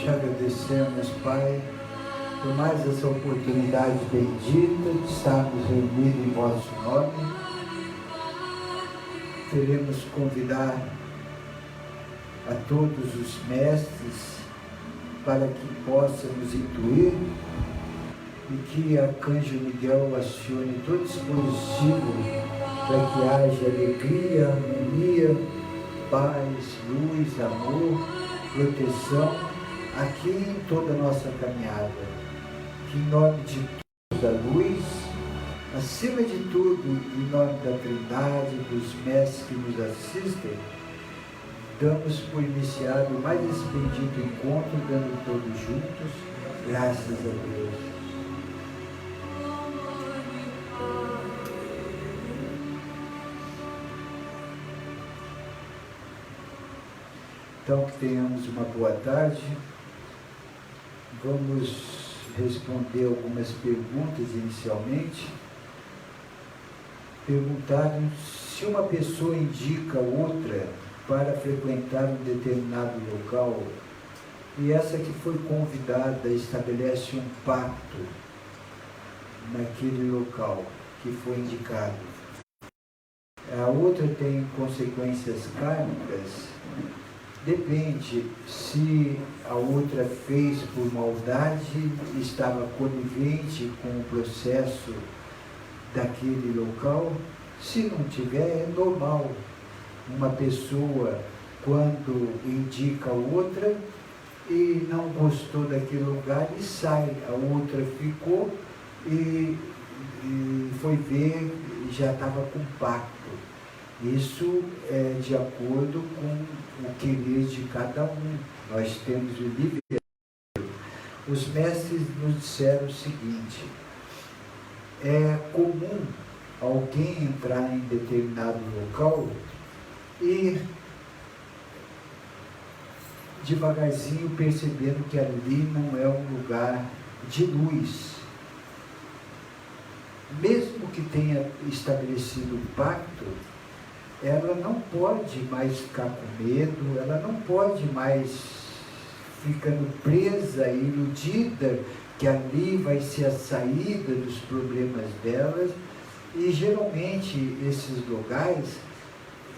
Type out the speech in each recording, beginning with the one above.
te agradecemos, Pai, por mais essa oportunidade bendita de estarmos reunidos em vosso nome. Queremos convidar a todos os mestres para que possam nos intuir e que Arcanjo Miguel acione todo dispositivo para que haja alegria, harmonia, paz, luz, amor, proteção aqui em toda a nossa caminhada. Que em nome de todos a luz, acima de tudo, em nome da Trindade, dos mestres que nos assistem, damos por iniciado mais esse bendito encontro, dando todos juntos, graças a Deus. Então, que tenhamos uma boa tarde. Vamos responder algumas perguntas inicialmente. Perguntaram se uma pessoa indica outra para frequentar um determinado local e essa que foi convidada estabelece um pacto naquele local que foi indicado. A outra tem consequências kármicas. Depende se a outra fez por maldade, estava conivente com o processo daquele local. Se não tiver, é normal. Uma pessoa, quando indica a outra e não gostou daquele lugar, e sai. A outra ficou e foi ver, já estava com pacto. Isso é de acordo com o querer de cada um. Nós temos o livre-arbítrio. Os mestres nos disseram o seguinte: é comum alguém entrar em determinado local e devagarzinho percebendo que ali não é um lugar de luz. Mesmo que tenha estabelecido o pacto, ela não pode mais ficar com medo, ela não pode mais ficando presa, iludida, que ali vai ser a saída dos problemas delas. E geralmente esses lugares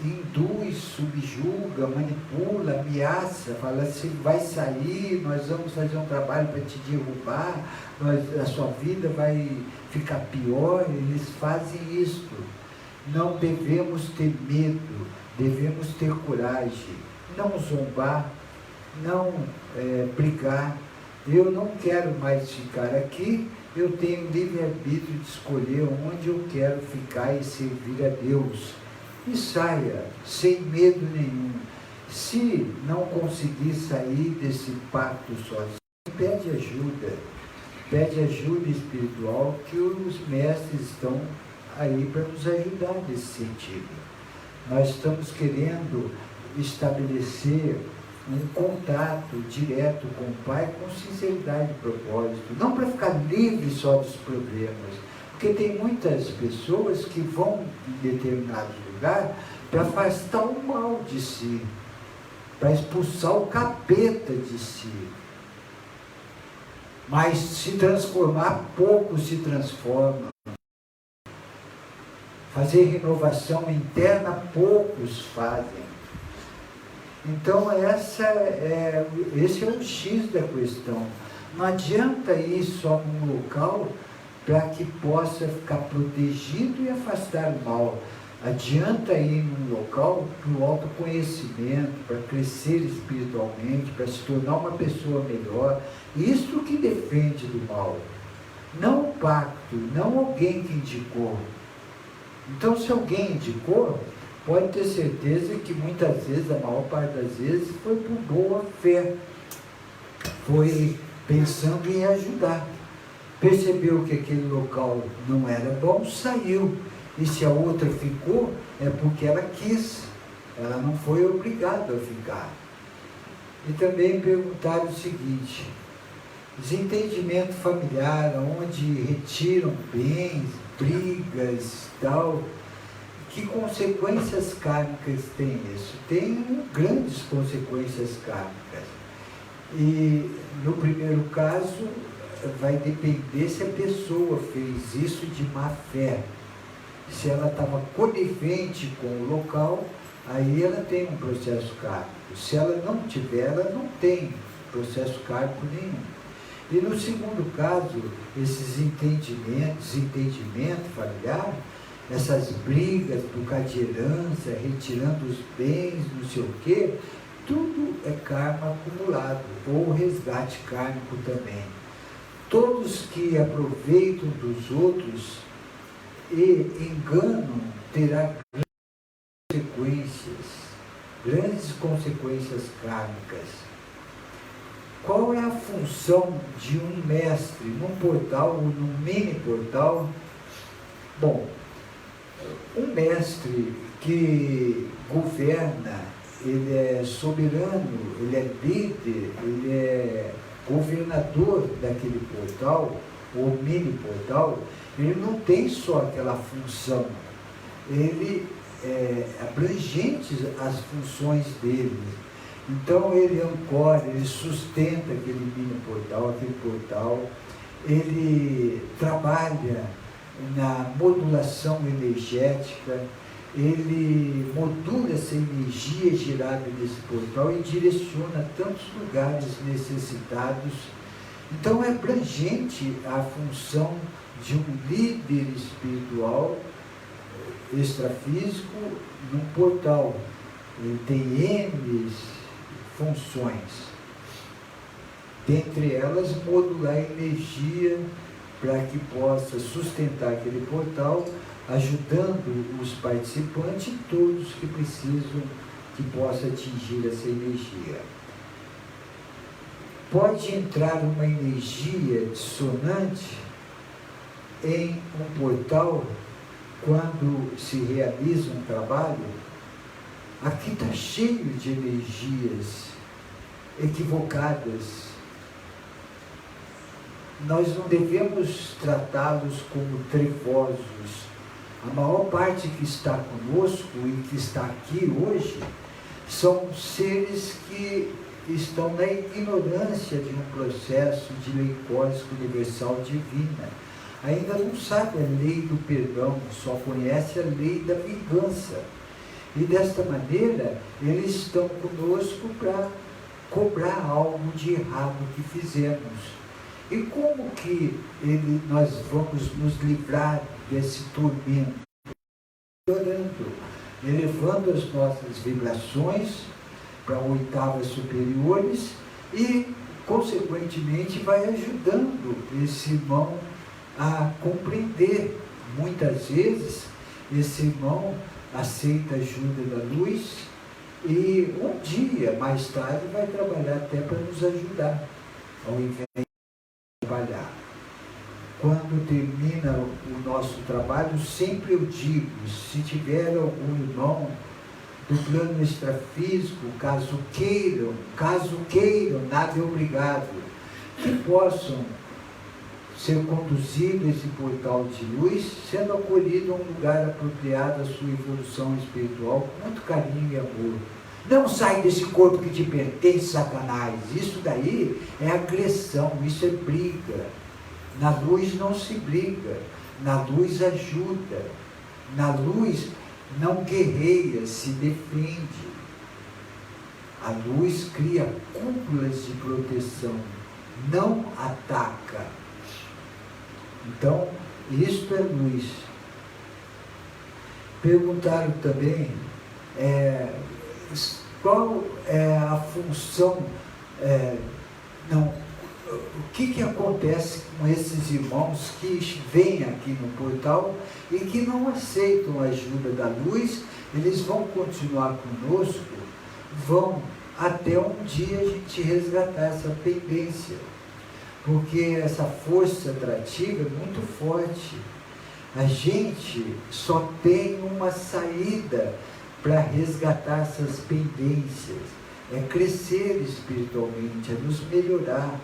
induz, subjuga, manipula, ameaça, fala assim: vai sair, nós vamos fazer um trabalho para te derrubar, a sua vida vai ficar pior. Eles fazem isso. Não devemos ter medo, devemos ter coragem, não zombar, não brigar. Eu não quero mais ficar aqui, eu tenho livre-arbítrio de escolher onde eu quero ficar e servir a Deus. E saia, sem medo nenhum. Se não conseguir sair desse pacto sozinho, pede ajuda espiritual, que os mestres estão aí para nos ajudar nesse sentido. Nós estamos querendo estabelecer um contato direto com o Pai com sinceridade e propósito, não para ficar livre só dos problemas, porque tem muitas pessoas que vão em determinado lugar para afastar o mal de si, para expulsar o capeta de si, mas se transformar, poucos se transformam. Fazer renovação interna, poucos fazem. Então, esse é o X da questão. Não adianta ir só num local para que possa ficar protegido e afastar o mal. Adianta ir num local para o autoconhecimento, para crescer espiritualmente, para se tornar uma pessoa melhor. Isso que defende do mal. Não o pacto, não alguém que indicou. Então, se alguém indicou, pode ter certeza que muitas vezes, a maior parte das vezes, foi por boa fé, foi pensando em ajudar. Percebeu que aquele local não era bom, saiu. E se a outra ficou, é porque ela quis, ela não foi obrigada a ficar. E também perguntaram o seguinte: desentendimento familiar, onde retiram bens, brigas e tal, que consequências kármicas tem isso? Tem grandes consequências kármicas. E no primeiro caso, vai depender se a pessoa fez isso de má fé. Se ela estava conivente com o local, aí ela tem um processo kármico. Se ela não tiver, ela não tem processo kármico nenhum. E no segundo caso, esses desentendimento familiar, essas brigas por causa de herança, retirando os bens, não sei o quê, tudo é karma acumulado, ou resgate kármico também. Todos que aproveitam dos outros e enganam terá grandes consequências kármicas. Qual é a função de um mestre num portal ou num mini portal? Bom, um mestre que governa, ele é soberano, ele é líder, ele é governador daquele portal, ou mini portal, ele não tem só aquela função, ele é abrangente as funções dele. Então ele ancora, ele sustenta aquele mini portal, ele trabalha na modulação energética, ele modula essa energia gerada nesse portal e direciona tantos lugares necessitados. Então é abrangente a função de um líder espiritual extrafísico num portal. Ele tem N funções, dentre elas modular energia para que possa sustentar aquele portal, ajudando os participantes e todos que precisam que possa atingir essa energia. Pode entrar uma energia dissonante em um portal quando se realiza um trabalho. Aqui está cheio de energias equivocadas. Nós não devemos tratá-los como trevosos. A maior parte que está conosco e que está aqui hoje são seres que estão na ignorância de um processo de lei cósmica universal divina. Ainda não sabe a lei do perdão, só conhece a lei da vingança. E desta maneira, eles estão conosco para cobrar algo de errado que fizemos. E como que nós vamos nos livrar desse tormento? Orando, elevando as nossas vibrações para oitavas superiores e, consequentemente, vai ajudando esse irmão a compreender. Muitas vezes, esse irmão aceita a ajuda da luz e um dia, mais tarde, vai trabalhar até para nos ajudar, ao invés de trabalhar. Quando termina o nosso trabalho, sempre eu digo, se tiver algum irmão do plano extrafísico, caso queiram, nada é obrigado, que possam ser conduzido a esse portal de luz, sendo acolhido a um lugar apropriado à sua evolução espiritual, com muito carinho e amor. Não sai desse corpo que te pertence, Satanás. Isso daí é agressão, isso é briga. Na luz não se briga, na luz ajuda, na luz não guerreia, se defende. A luz cria cúpulas de proteção, não ataca. Então, isto é luz. Perguntaram também qual é a função, o que acontece com esses irmãos que vêm aqui no portal e que não aceitam a ajuda da luz. Eles vão continuar conosco, vão até um dia a gente resgatar essa pendência. Porque essa força atrativa é muito forte. A gente só tem uma saída para resgatar essas pendências. É crescer espiritualmente, é nos melhorar,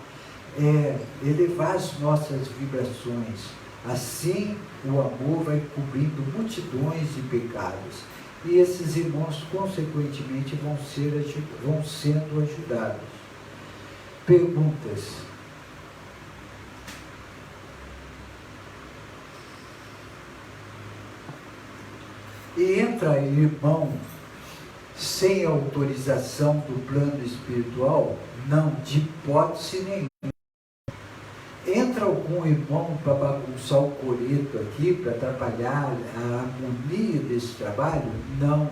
é elevar as nossas vibrações. Assim, o amor vai cobrindo multidões de pecados. E esses irmãos, consequentemente, vão sendo ajudados. Perguntas? E entra irmão sem autorização do plano espiritual? Não, de hipótese nenhuma. Entra algum irmão para bagunçar o coreto aqui, para atrapalhar a harmonia desse trabalho? Não.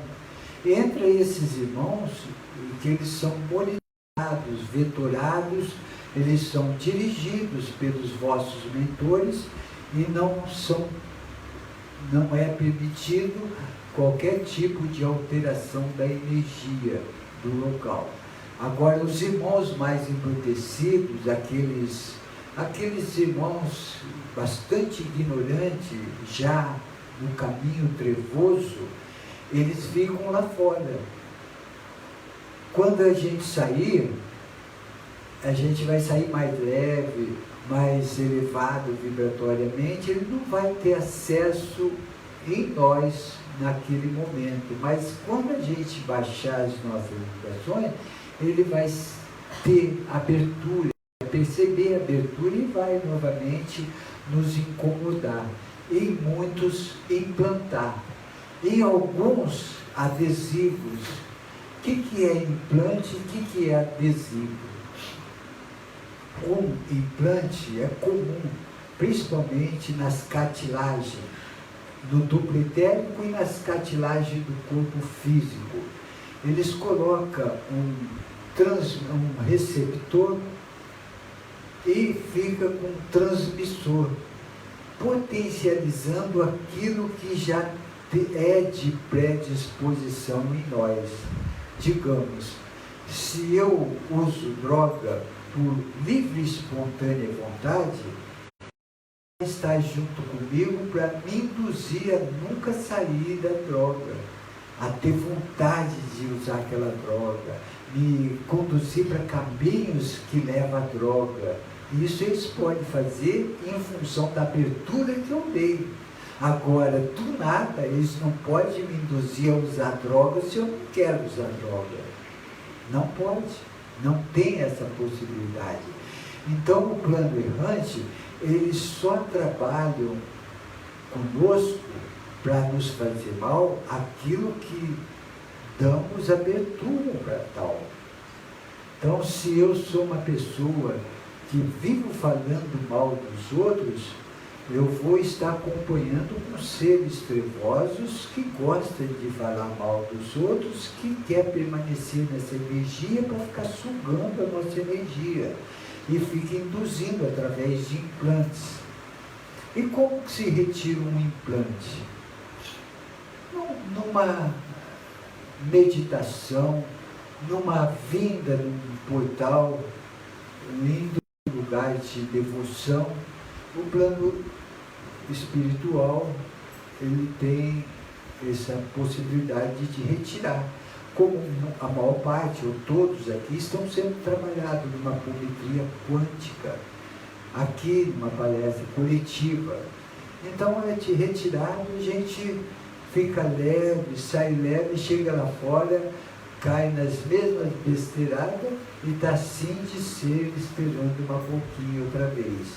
Entra esses irmãos que eles são monitorados, vetorados, eles são dirigidos pelos vossos mentores e não é permitido qualquer tipo de alteração da energia do local. Agora, os irmãos mais embrutecidos, aqueles irmãos bastante ignorantes, já no caminho trevoso, eles ficam lá fora. Quando a gente sair, a gente vai sair mais leve, mais elevado vibratoriamente, ele não vai ter acesso em nós naquele momento, mas quando a gente baixar as nossas vibrações, ele vai ter abertura, perceber a abertura e vai novamente nos incomodar, e muitos implantar, e alguns adesivos. O que é implante e o que é adesivo? Um implante é comum, principalmente nas cartilagens, no duplo etérico e nas cartilagens do corpo físico. Eles colocam um receptor e fica com um transmissor, potencializando aquilo que já é de predisposição em nós. Digamos, se eu uso droga por livre e espontânea vontade, está junto comigo para me induzir a nunca sair da droga, a ter vontade de usar aquela droga, me conduzir para caminhos que levam à droga. Isso eles podem fazer em função da abertura que eu dei. Agora, do nada, eles não podem me induzir a usar droga se eu não quero usar droga. Não pode, não tem essa possibilidade. Então, o plano errante, eles só trabalham conosco para nos fazer mal aquilo que damos abertura para tal. Então, se eu sou uma pessoa que vivo falando mal dos outros, eu vou estar acompanhando com seres trevosos que gostam de falar mal dos outros, que quer permanecer nessa energia para ficar sugando a nossa energia e fica induzindo através de implantes. E como que se retira um implante? Numa meditação, numa vinda num portal, indo em lugar de devoção. O plano espiritual, ele tem essa possibilidade de retirar, como a maior parte, ou todos aqui, estão sendo trabalhados numa apometria quântica, aqui numa palestra coletiva. Então, é de retirado, a gente fica leve, sai leve, chega lá fora, cai nas mesmas besteiradas e está assim de ser, esperando uma pouquinho outra vez.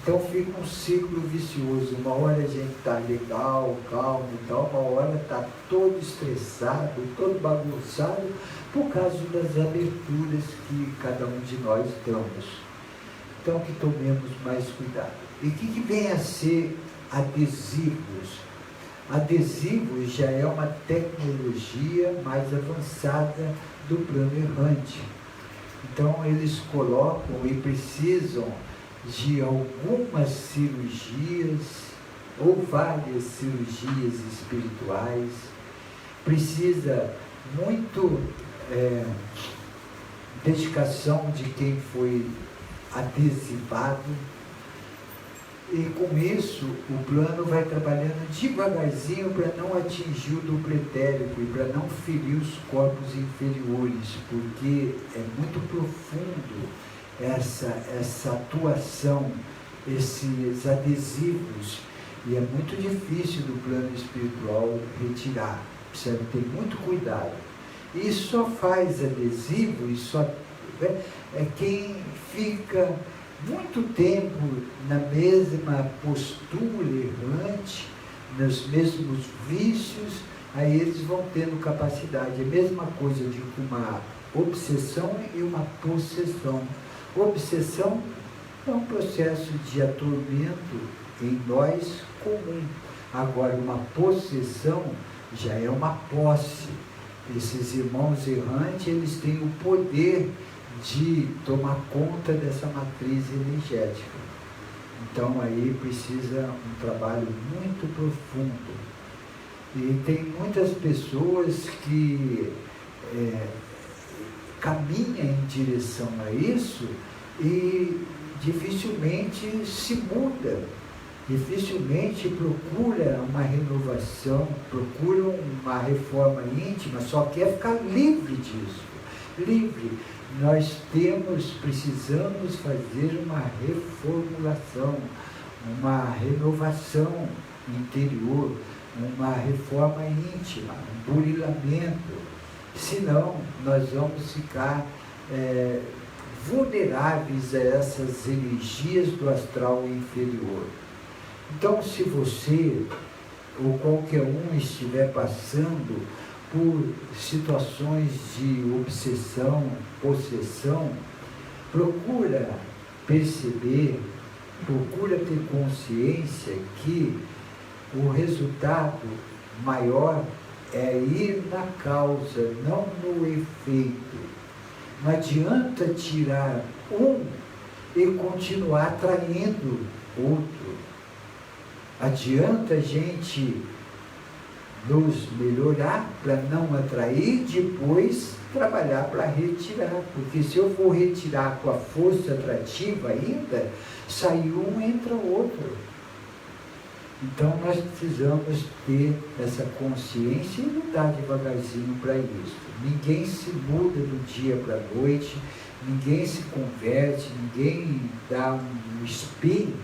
Então fica um ciclo vicioso. Uma hora a gente está legal, calmo e tal, uma hora está todo estressado, todo bagunçado, por causa das aberturas que cada um de nós damos. Então que tomemos mais cuidado. E o que vem a ser adesivos? Adesivos já é uma tecnologia mais avançada do plano errante. Então eles colocam e precisam de algumas cirurgias ou várias cirurgias espirituais, precisa muito dedicação de quem foi adesivado, e com isso o plano vai trabalhando devagarzinho para não atingir o duplo etérico e para não ferir os corpos inferiores, porque é muito profundo essa atuação, esses adesivos, e é muito difícil do plano espiritual retirar, precisa ter muito cuidado. E só faz adesivo e só é quem fica muito tempo na mesma postura errante, nos mesmos vícios, aí eles vão tendo capacidade. É a mesma coisa de uma obsessão e uma possessão. Obsessão é um processo de atormento em nós comum. Agora, uma possessão já é uma posse. Esses irmãos errantes, eles têm o poder de tomar conta dessa matriz energética. Então aí precisa um trabalho muito profundo. E tem muitas pessoas que caminham em direção a isso e dificilmente se muda, dificilmente procura uma renovação, procura uma reforma íntima, só quer ficar livre disso, livre. Nós precisamos fazer uma reformulação, uma renovação interior, uma reforma íntima, um burilamento, senão nós vamos ficar vulneráveis a essas energias do astral inferior. Então, se você ou qualquer um estiver passando por situações de obsessão, possessão, procura perceber, procura ter consciência que o resultado maior é ir na causa, não no efeito. Não adianta tirar um e continuar atraindo outro. Adianta a gente nos melhorar para não atrair, depois trabalhar para retirar. Porque se eu for retirar com a força atrativa ainda, sai um, entra outro. Então nós precisamos ter essa consciência e lutar devagarzinho para isso. Ninguém se muda do dia para a noite, ninguém se converte, ninguém dá um spin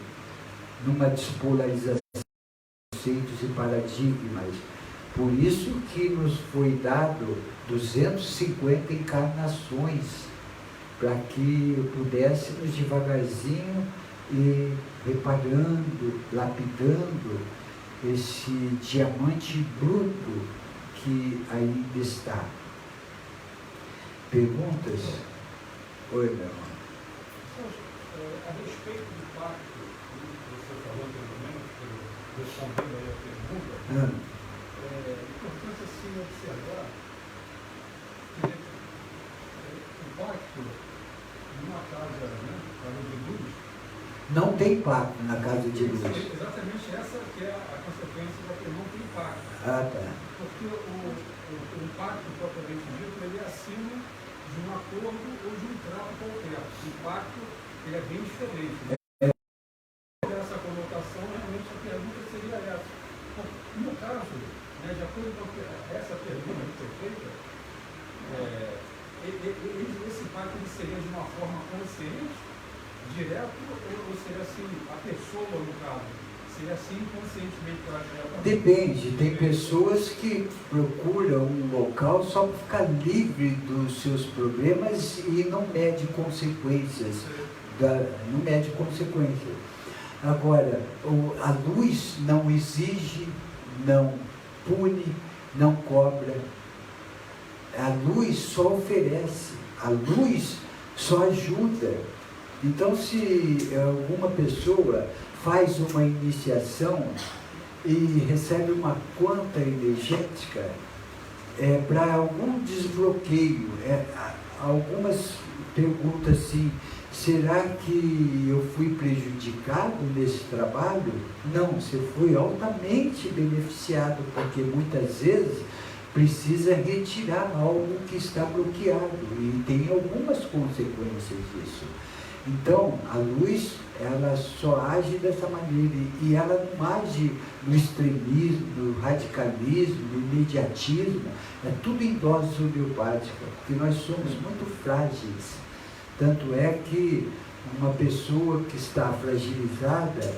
numa despolarização de conceitos e paradigmas. Por isso que nos foi dado 250 encarnações, para que pudéssemos devagarzinho e reparando, lapidando esse diamante bruto que ainda está. Perguntas? Oi, meu irmão. A respeito do pacto que você falou anteriormente, respondendo aí a pergunta, é importante assim observar que o pacto numa casa, casa de luz, não tem pacto na casa de luz. Exatamente essa que é a consequência da que não tem pacto. Ah, tá. Porque o pacto, propriamente dito, ele é acima de um acordo ou de um trato qualquer. O pacto ele é bem diferente. Essa conotação, realmente a pergunta seria essa. No caso, de acordo com essa pergunta que foi feita, esse pacto ele seria de uma forma consciente, direto, ou seria assim, a pessoa, no caso, seria assim inconscientemente que ela chega? Depende, tem pessoas que procuram um local só para ficar livre dos seus problemas e não mede consequências. Não mede consequências. Agora, a luz não exige, não pune, não cobra. A luz só oferece, a luz só ajuda. Então, se alguma pessoa faz uma iniciação e recebe uma conta energética para algum desbloqueio, algumas perguntam assim: será que eu fui prejudicado nesse trabalho? Não, você foi altamente beneficiado, porque muitas vezes precisa retirar algo que está bloqueado e tem algumas consequências disso. Então, a luz, ela só age dessa maneira e ela não age no extremismo, no radicalismo, no imediatismo, é tudo em dose homeopática, porque nós somos muito frágeis. Tanto é que uma pessoa que está fragilizada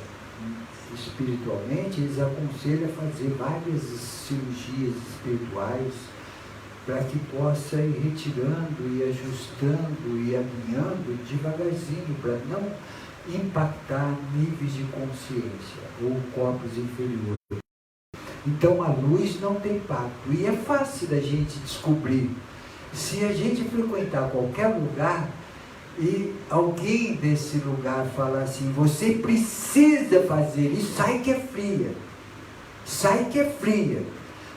espiritualmente, eles aconselham a fazer várias cirurgias espirituais, para que possa ir retirando e ajustando e alinhando devagarzinho, para não impactar níveis de consciência ou corpos inferiores. Então a luz não tem impacto, e é fácil da gente descobrir. Se a gente frequentar qualquer lugar e alguém desse lugar falar assim, você precisa fazer isso, sai que é fria, sai que é fria,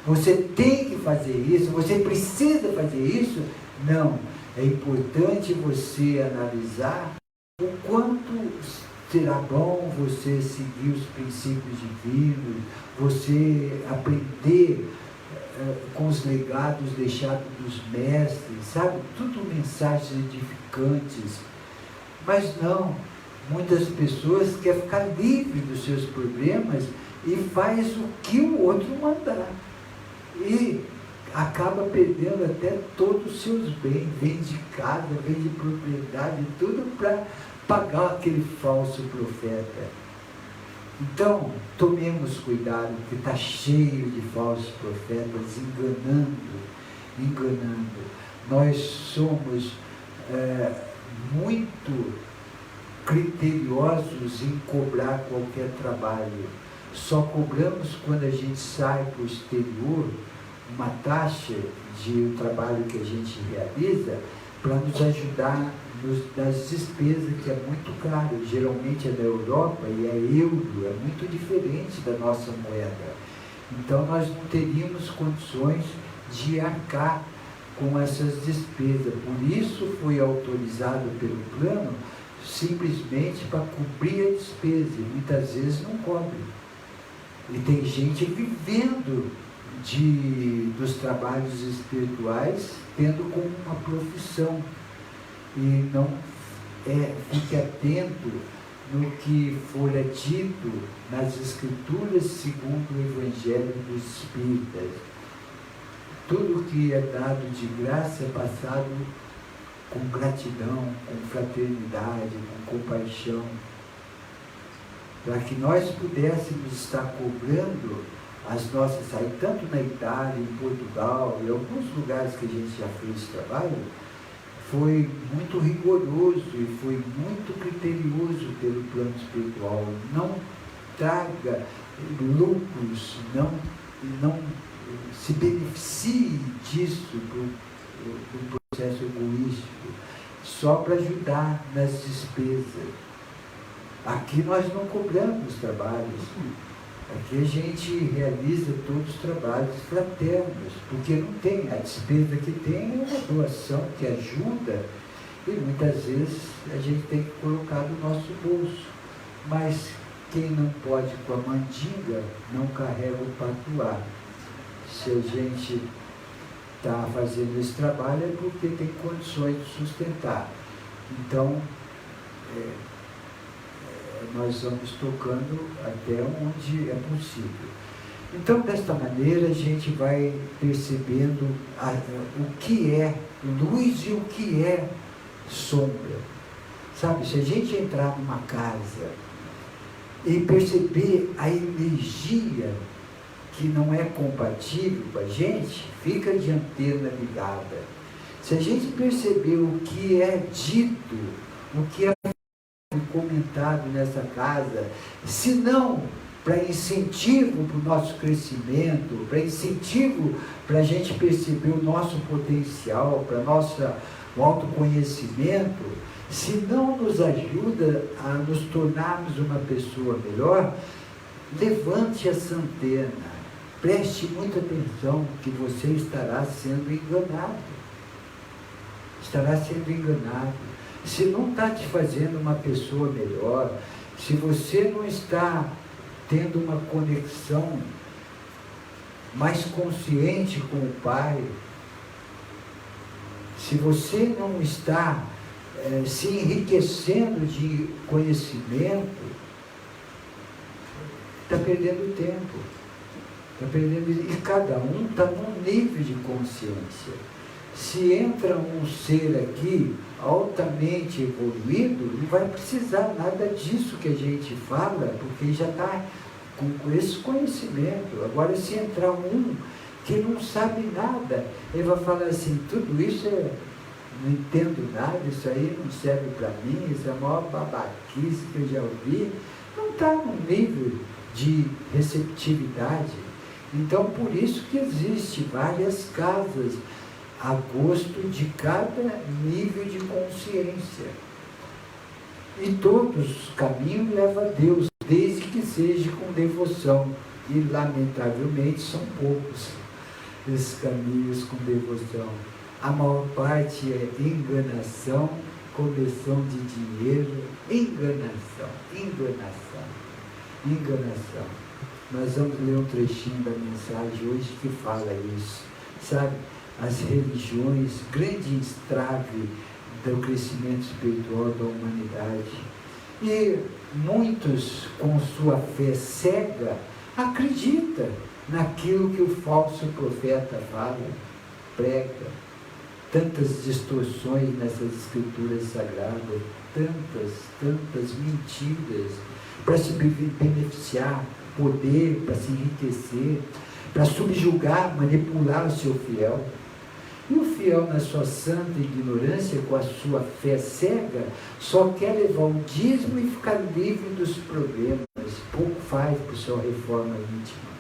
você tem que fazer isso, você precisa fazer isso. Não, é importante você analisar o quanto será bom você seguir os princípios divinos, você aprender com os legados deixados dos mestres, sabe? Tudo mensagens edificantes. Mas não, muitas pessoas querem ficar livre dos seus problemas e faz o que o outro mandar. E acaba perdendo até todos os seus bens, vende casa, vende propriedade, tudo para pagar aquele falso profeta. Então, tomemos cuidado, porque está cheio de falsos profetas enganando. Nós somos muito criteriosos em cobrar qualquer trabalho. Só cobramos quando a gente sai para o exterior uma taxa de trabalho que a gente realiza para nos ajudar das despesas, que é muito caro. Geralmente é da Europa e é euro, é muito diferente da nossa moeda. Então nós não teríamos condições de arcar com essas despesas. Por isso foi autorizado pelo plano simplesmente para cobrir a despesa, e muitas vezes não cobre. E tem gente vivendo dos trabalhos espirituais, tendo como uma profissão. E não fique atento no que for dito nas Escrituras segundo o Evangelho dos Espíritas. Tudo que é dado de graça é passado com gratidão, com fraternidade, com compaixão, para que nós pudéssemos estar cobrando as nossas saídas, tanto na Itália, em Portugal, em alguns lugares que a gente já fez esse trabalho. Foi muito rigoroso e foi muito criterioso pelo plano espiritual. Não traga lucros, não se beneficie disso do processo egoístico, só para ajudar nas despesas. Aqui nós não cobramos trabalhos. Aqui a gente realiza todos os trabalhos fraternos, porque não tem, a despesa que tem é uma doação que ajuda, e muitas vezes a gente tem que colocar do nosso bolso. Mas quem não pode com a mandinga, não carrega o patuá. Se a gente está fazendo esse trabalho é porque tem condições de sustentar. Então, nós vamos tocando até onde é possível. Então, desta maneira, a gente vai percebendo o que é luz e o que é sombra. Sabe, se a gente entrar numa casa e perceber a energia que não é compatível com a gente, fica de antena ligada. Se a gente perceber o que é dito, o que é comentado nessa casa, se não para incentivo para o nosso crescimento, para incentivo para a gente perceber o nosso potencial, para o autoconhecimento, se não nos ajuda a nos tornarmos uma pessoa melhor, levante essa antena, preste muita atenção, que você estará sendo enganado. Estará sendo enganado. Se não está te fazendo uma pessoa melhor, se você não está tendo uma conexão mais consciente com o Pai, se você não está se enriquecendo de conhecimento, está perdendo tempo. Está perdendo, e cada um está num nível de consciência. Se entra um ser aqui altamente evoluído, não vai precisar nada disso que a gente fala, porque já está com esse conhecimento. Agora, se entrar um que não sabe nada. Ele vai falar assim, tudo isso não entendo nada, isso aí não serve para mim, isso é a maior babaquice que eu já ouvi. Não está num nível de receptividade. Então, por isso que existe várias casas, a gosto de cada nível de consciência. E todos os caminhos levam a Deus, desde que seja com devoção. E, lamentavelmente, são poucos esses caminhos com devoção. A maior parte é enganação, coleção de dinheiro, enganação. Nós vamos ler um trechinho da mensagem hoje que fala isso. Sabe, as religiões, grande estrave do crescimento espiritual da humanidade. E muitos, com sua fé cega, acreditam naquilo que o falso profeta fala, prega. Tantas distorções nessas escrituras sagradas, tantas mentiras, para se beneficiar, poder, para se enriquecer, para subjugar, manipular o seu fiel. E o fiel, na sua santa ignorância, com a sua fé cega, só quer levar o dízimo e ficar livre dos problemas. Pouco faz por sua reforma íntima.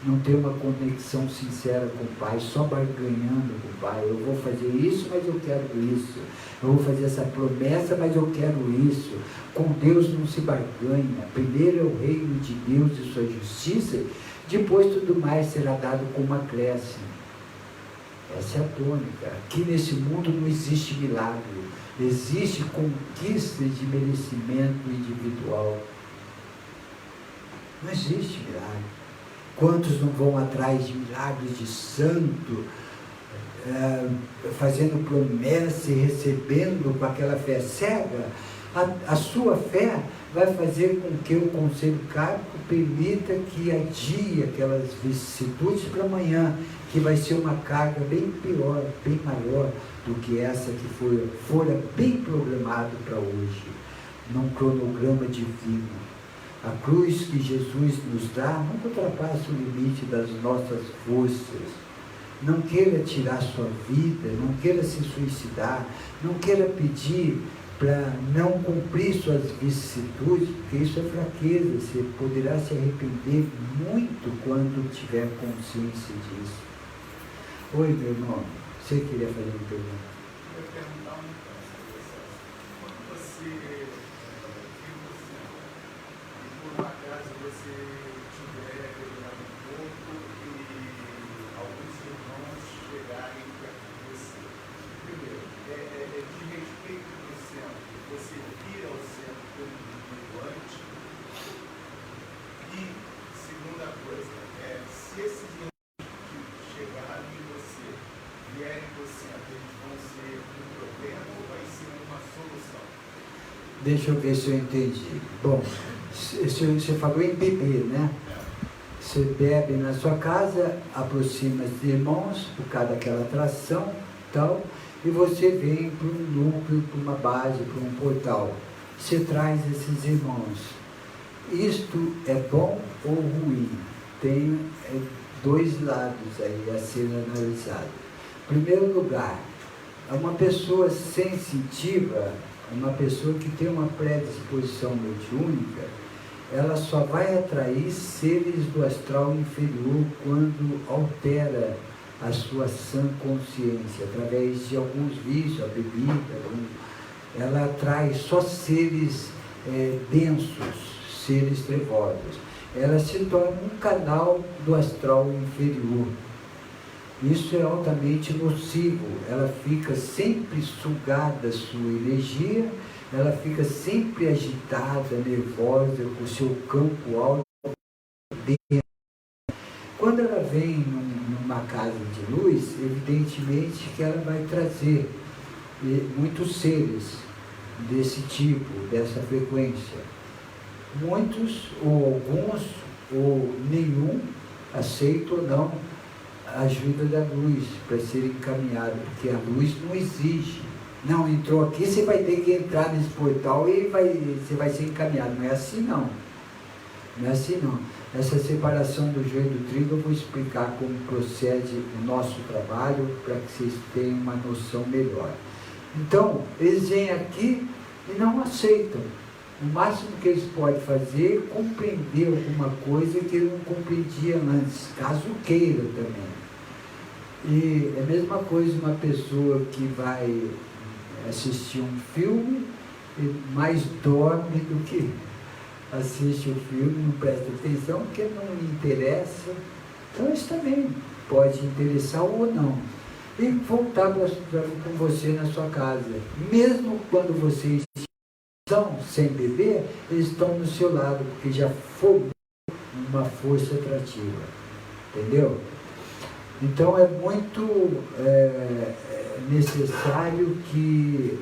Não tem uma conexão sincera com o Pai, só barganhando com o Pai. Eu vou fazer isso, mas eu quero isso. Eu vou fazer essa promessa, mas eu quero isso. Com Deus não se barganha. Primeiro é o reino de Deus e sua justiça, depois tudo mais será dado como acréscimo. Essa é a tônica. Aqui nesse mundo não existe milagre. Existe conquista de merecimento individual. Não existe milagre. Quantos não vão atrás de milagres de santo, fazendo promessa e recebendo com aquela fé cega? A sua fé vai fazer com que o conselho kármico permita que adie aquelas vicissitudes para amanhã, que vai ser uma carga bem pior, bem maior do que essa que fora bem programado para hoje, num cronograma divino. A cruz que Jesus nos dá nunca ultrapassa o limite das nossas forças. Não queira tirar sua vida, não queira se suicidar, não queira pedir para não cumprir suas vicissitudes, porque isso é fraqueza. Você poderá se arrepender muito quando tiver consciência disso. Oi, meu irmão, você queria fazer uma pergunta? Eu ia perguntar uma coisa. Quando você por um acaso você tiver quebrado um pouco e alguns irmãos chegarem perto de você. Primeiro, de respeito ao centro, você vir ao centro como individuante. E, segunda coisa, se esses irmãos chegarem em você, vierem ao centro, eles vão ser um problema ou vai ser uma solução? Deixa eu ver se eu entendi. Bom, você falou em beber, né? Você bebe na sua casa, aproxima os irmãos por causa daquela atração tal, e você vem para um núcleo, para uma base, para um portal. Você traz esses irmãos. Isto é bom ou ruim? Tem dois lados aí a ser analisado. Em primeiro lugar, uma pessoa sensitiva, uma pessoa que tem uma predisposição mediúnica, ela só vai atrair seres do astral inferior quando altera a sua sã consciência, através de alguns vícios, a bebida, ela atrai só seres densos, seres trevosos. Ela se torna um canal do astral inferior. Isso é altamente nocivo, ela fica sempre sugada a sua energia, ela fica sempre agitada, nervosa, com o seu campo alto dentro. Quando ela vem numa casa de luz, evidentemente que ela vai trazer muitos seres desse tipo, dessa frequência. Muitos, ou alguns, ou nenhum, aceita ou não a ajuda da luz para ser encaminhado, porque a luz não exige. Não, entrou aqui, você vai ter que entrar nesse portal e você vai ser encaminhado. Não é assim não. Não é assim não. Essa separação do joio do trigo eu vou explicar como procede o nosso trabalho para que vocês tenham uma noção melhor. Então, eles vêm aqui e não aceitam. O máximo que eles podem fazer é compreender alguma coisa que ele não compreendia antes, caso queira também. E é a mesma coisa uma pessoa que vai assistir um filme e mais dorme do que assiste o filme, não presta atenção porque não lhe interessa. Então isso também pode interessar ou não. E voltar com você na sua casa. Mesmo quando vocês estão sem beber, eles estão do seu lado, porque já formou uma força atrativa. Entendeu? Então é muito necessário que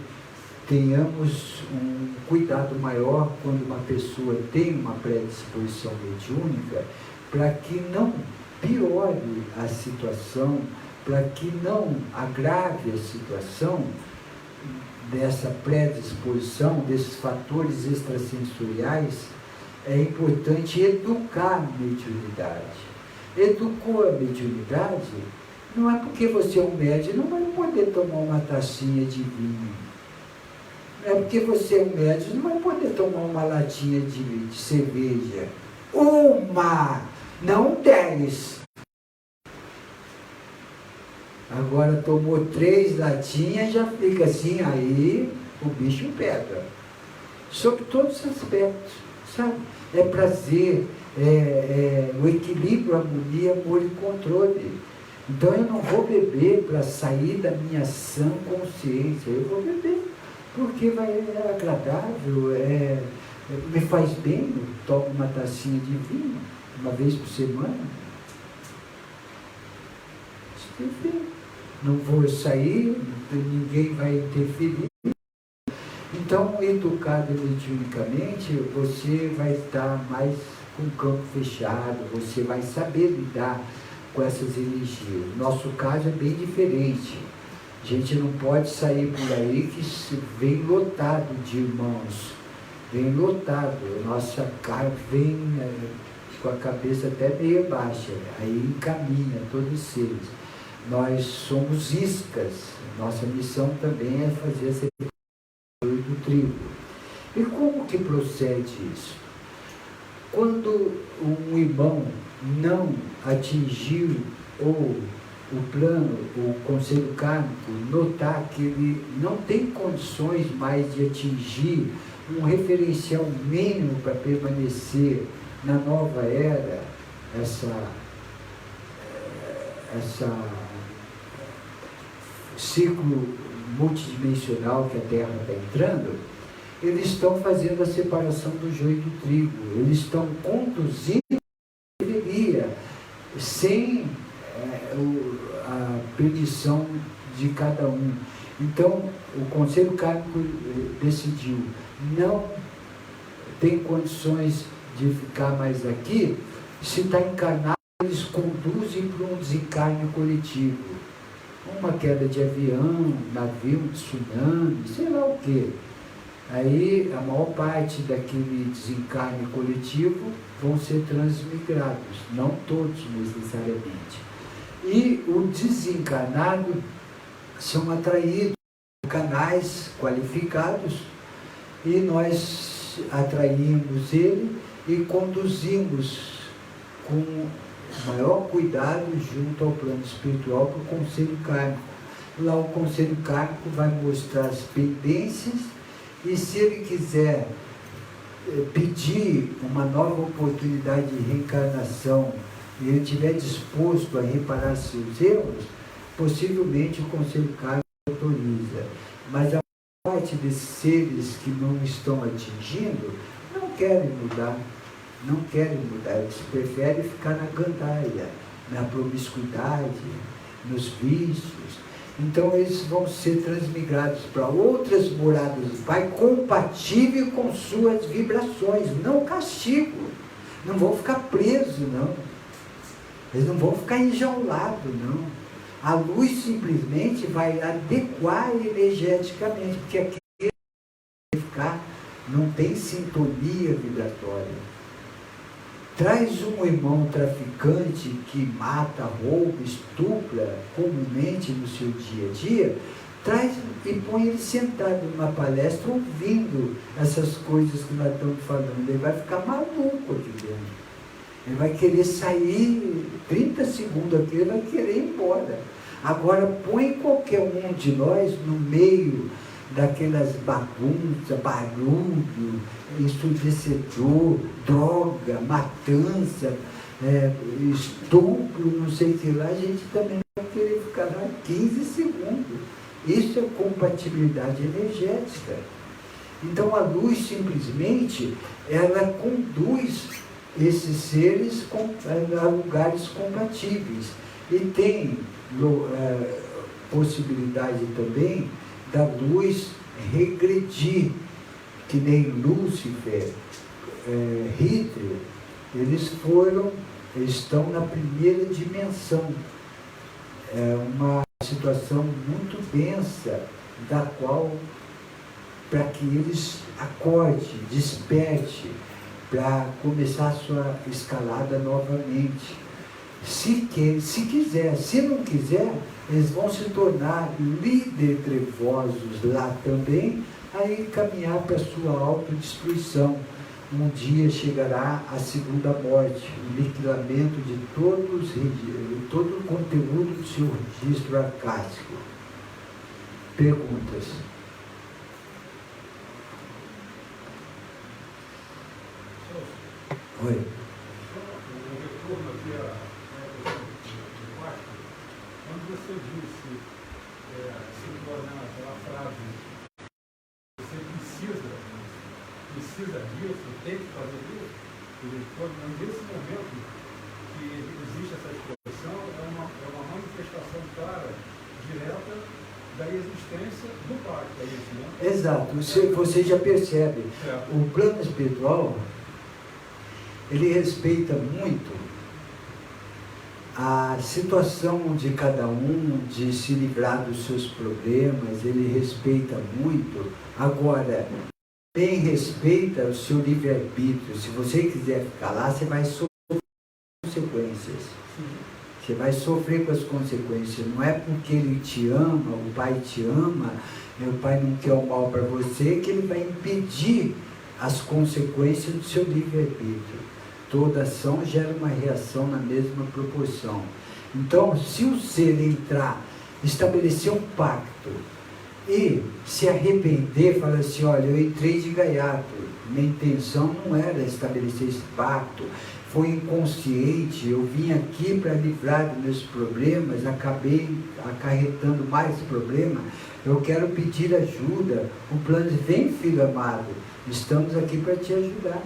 tenhamos um cuidado maior quando uma pessoa tem uma predisposição mediúnica, para que não piore a situação, para que não agrave a situação dessa predisposição, desses fatores extrasensoriais. É importante educar a mediunidade. Educou a mediunidade, não é porque você é um médium, não vai poder tomar uma tacinha de vinho. Não é porque você é um médium, não vai poder tomar uma latinha de cerveja. Uma, não 10. Agora tomou 3 latinhas, já fica assim, aí o bicho pega. Sobre todos os aspectos, sabe? É prazer, o equilíbrio, a harmonia, amor e controle. Então eu não vou beber para sair da minha sã consciência, eu vou beber porque é agradável, me faz bem, eu tomo uma tacinha de vinho, uma vez por semana. Não vou sair, ninguém vai interferir. Então, educado mediunicamente, você vai estar mais com o campo fechado, você vai saber lidar com essas energias. Nosso caso é bem diferente. A gente não pode sair por aí que vem lotado de irmãos, vem lotado. Nossa cara vem com a cabeça até meio baixa, aí encaminha todos os seres. Nós somos iscas, nossa missão também é fazer essa do trigo. E como que procede isso? Quando um irmão não atingiu o plano, o conselho kármico, notar que ele não tem condições mais de atingir um referencial mínimo para permanecer na nova era, essa ciclo multidimensional que a Terra está entrando, eles estão fazendo a separação do joio do trigo, eles estão conduzindo a deveria, sem a permissão de cada um. Então, o Conselho Kármico decidiu, não tem condições de ficar mais aqui, se está encarnado, eles conduzem para um desencarne coletivo. Uma queda de avião, navio, um tsunami, sei lá o quê. Aí a maior parte daquele desencarne coletivo vão ser transmigrados, não todos necessariamente. E o desencarnado são atraídos por canais qualificados e nós atraímos ele e conduzimos com maior cuidado junto ao plano espiritual para o Conselho Kármico. Lá o Conselho Kármico vai mostrar as pendências e se ele quiser pedir uma nova oportunidade de reencarnação e ele estiver disposto a reparar seus erros, possivelmente o Conselho Kármico autoriza. Mas a parte desses seres que não estão atingindo não querem mudar. Não querem mudar, eles preferem ficar na gandaia, na promiscuidade, nos vícios. Então eles vão ser transmigrados para outras moradas do Pai compatível com suas vibrações, não castigo. Não vão ficar presos, não. Eles não vão ficar enjaulados, não. A luz simplesmente vai adequar energeticamente, porque aqui não tem sintonia vibratória. Traz um irmão traficante que mata, rouba, estupra comumente no seu dia a dia, traz e põe ele sentado numa palestra ouvindo essas coisas que nós estamos falando. Ele vai ficar maluco aqui dentro. Ele vai querer sair 30 segundos aqui, ele vai querer ir embora. Agora, põe qualquer um de nós no meio daquelas bagunças, barulho, ensurdecedor, droga, matança, estupro, não sei o que lá, a gente também vai querer ficar lá 15 segundos. Isso é compatibilidade energética. Então a luz simplesmente, ela conduz esses seres a lugares compatíveis. E tem possibilidade também da luz regredir, que nem Lúcifer, Hitler, eles estão na primeira dimensão. É uma situação muito densa, da qual, para que eles acordem, despertem, para começar a sua escalada novamente. Se quiser, se não quiser, eles vão se tornar líderes trevosos lá também, aí caminhar para a sua autodestruição. Um dia chegará a segunda morte, o aniquilamento de todo o conteúdo do seu registro arcádico. Perguntas? Oi. Quando você disse, se tornar aquela frase, você precisa disso, tem que fazer isso, nesse momento que existe essa expressão, é uma manifestação clara, direta, da existência do pacto, é isso, né? Exato, você já percebe, o plano espiritual, ele respeita muito a situação de cada um, de se livrar dos seus problemas, ele respeita muito. Agora, também respeita o seu livre-arbítrio. Se você quiser ficar lá, você vai sofrer as consequências. Você vai sofrer com as consequências. Não é porque ele te ama, o pai te ama, o pai não quer o mal para você, que ele vai impedir as consequências do seu livre-arbítrio. Toda ação gera uma reação na mesma proporção. Então, se o ser entrar, estabelecer um pacto e se arrepender, falar assim, olha, eu entrei de gaiato, minha intenção não era estabelecer esse pacto, foi inconsciente, eu vim aqui para livrar dos meus problemas, acabei acarretando mais problema, eu quero pedir ajuda. O plano diz, vem filho amado, estamos aqui para te ajudar.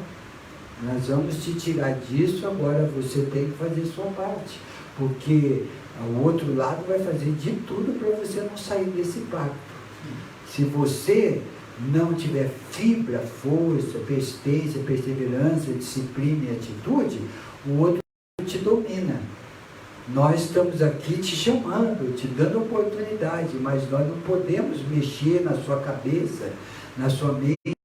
Nós vamos te tirar disso, agora você tem que fazer sua parte, porque o outro lado vai fazer de tudo para você não sair desse pacto. Se você não tiver fibra, força, persistência, perseverança, disciplina e atitude, o outro te domina. Nós estamos aqui te chamando, te dando oportunidade, mas nós não podemos mexer na sua cabeça, na sua mente.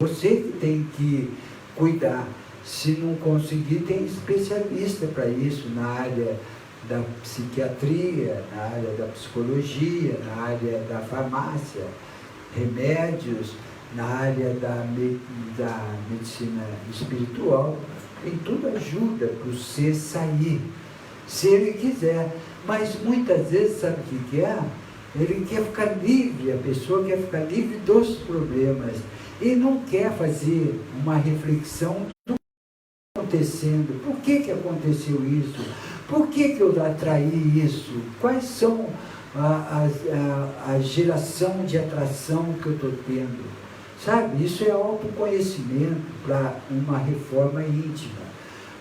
Você que tem que cuidar. Se não conseguir, tem especialista para isso, na área da psiquiatria, na área da psicologia, na área da farmácia, remédios, na área da medicina espiritual. Tem tudo ajuda para o ser sair, se ele quiser. Mas muitas vezes, sabe o que é? Ele quer ficar livre, a pessoa quer ficar livre dos problemas. E não quer fazer uma reflexão do que está acontecendo. Por que aconteceu isso? Por que eu atraí isso? Quais são a geração de atração que eu estou tendo? Sabe? Isso é autoconhecimento para uma reforma íntima.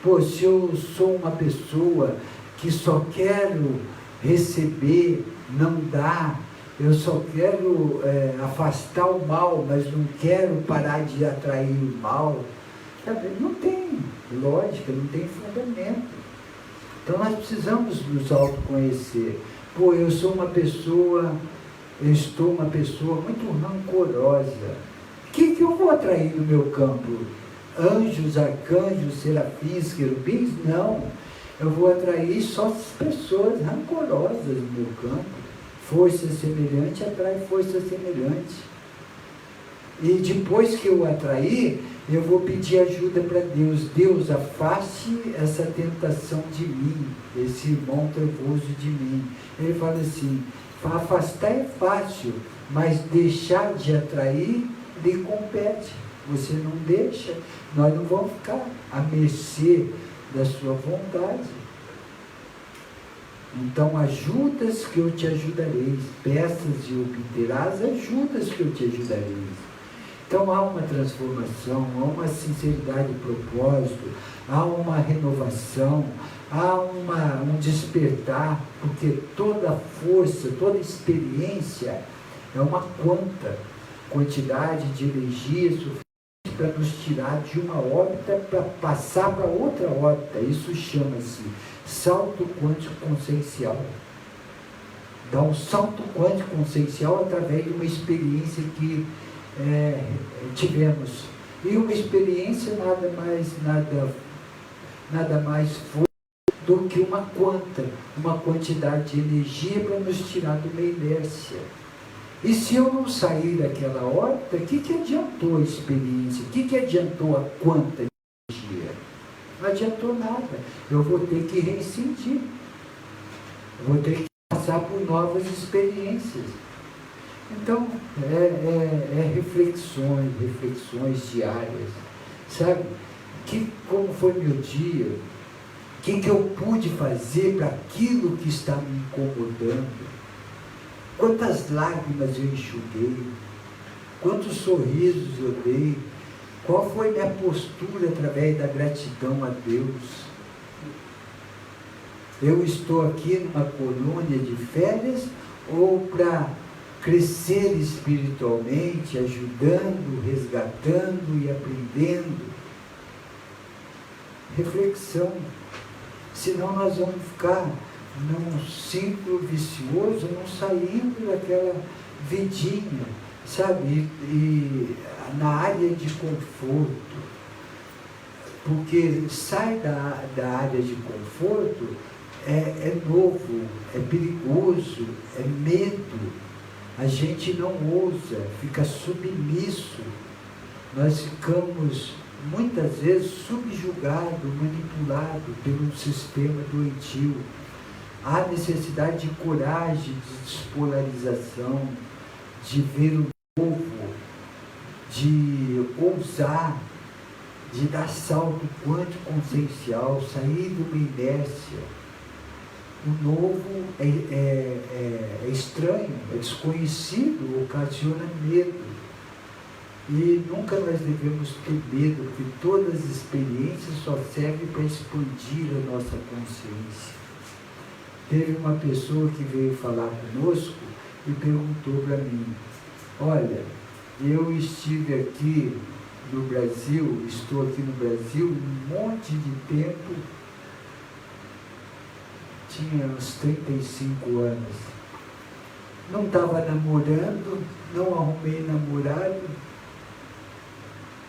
Pô, se eu sou uma pessoa que só quero receber, não dar, eu só quero afastar o mal, mas não quero parar de atrair o mal. Sabe? Não tem lógica, não tem fundamento. Então nós precisamos nos autoconhecer. Pô, eu estou uma pessoa muito rancorosa. O que eu vou atrair no meu campo? anjos, arcanjos, serafins, querubins, não. Eu vou atrair só as pessoas rancorosas no meu campo. Força semelhante atrai força semelhante. E depois que eu atrair, eu vou pedir ajuda para Deus. Deus, afaste essa tentação de mim, esse irmão trevoso de mim. Ele fala assim, afastar é fácil, mas deixar de atrair lhe compete. Você não deixa, nós não vamos ficar à mercê da sua vontade. Então, ajudas que eu te ajudarei, peças e obterás, ajudas que eu te ajudarei. Então, há uma transformação, há uma sinceridade de propósito, há uma renovação, há um despertar, porque toda força, toda experiência é uma quantidade de energia suficiente para nos tirar de uma órbita para passar para outra órbita. Isso chama-se salto quântico consciencial. Dá um salto quântico consciencial através de uma experiência que tivemos. E uma experiência nada mais foi do que uma quantidade de energia para nos tirar de uma inércia. E se eu não sair daquela órbita, o que adiantou a experiência? O que adiantou a quanta energia? Não adiantou nada. Eu vou ter que reincidir. Eu vou ter que passar por novas experiências. Então, reflexões diárias. Sabe? Como foi meu dia? O que eu pude fazer para aquilo que está me incomodando? Quantas lágrimas eu enxuguei? Quantos sorrisos eu dei? Qual foi minha postura através da gratidão a Deus? Eu estou aqui numa colônia de férias ou para crescer espiritualmente, ajudando, resgatando e aprendendo? Reflexão. Senão nós vamos ficar num ciclo vicioso, não saindo daquela vidinha, sabe? E na área de conforto. Porque sai da área de conforto, é novo, é perigoso, é medo. A gente não ousa, fica submisso. Nós ficamos muitas vezes subjugado, manipulado pelo sistema doentio. Há necessidade de coragem, de despolarização, de ver o novo, de ousar, de dar salto quântico consciencial, sair de uma inércia. O novo é estranho, é desconhecido, ocasiona medo. E nunca nós devemos ter medo, porque todas as experiências só servem para expandir a nossa consciência. Teve uma pessoa que veio falar conosco e perguntou para mim, olha, eu estive aqui no Brasil, estou aqui no Brasil um monte de tempo, tinha uns 35 anos, não estava namorando, não arrumei namorado,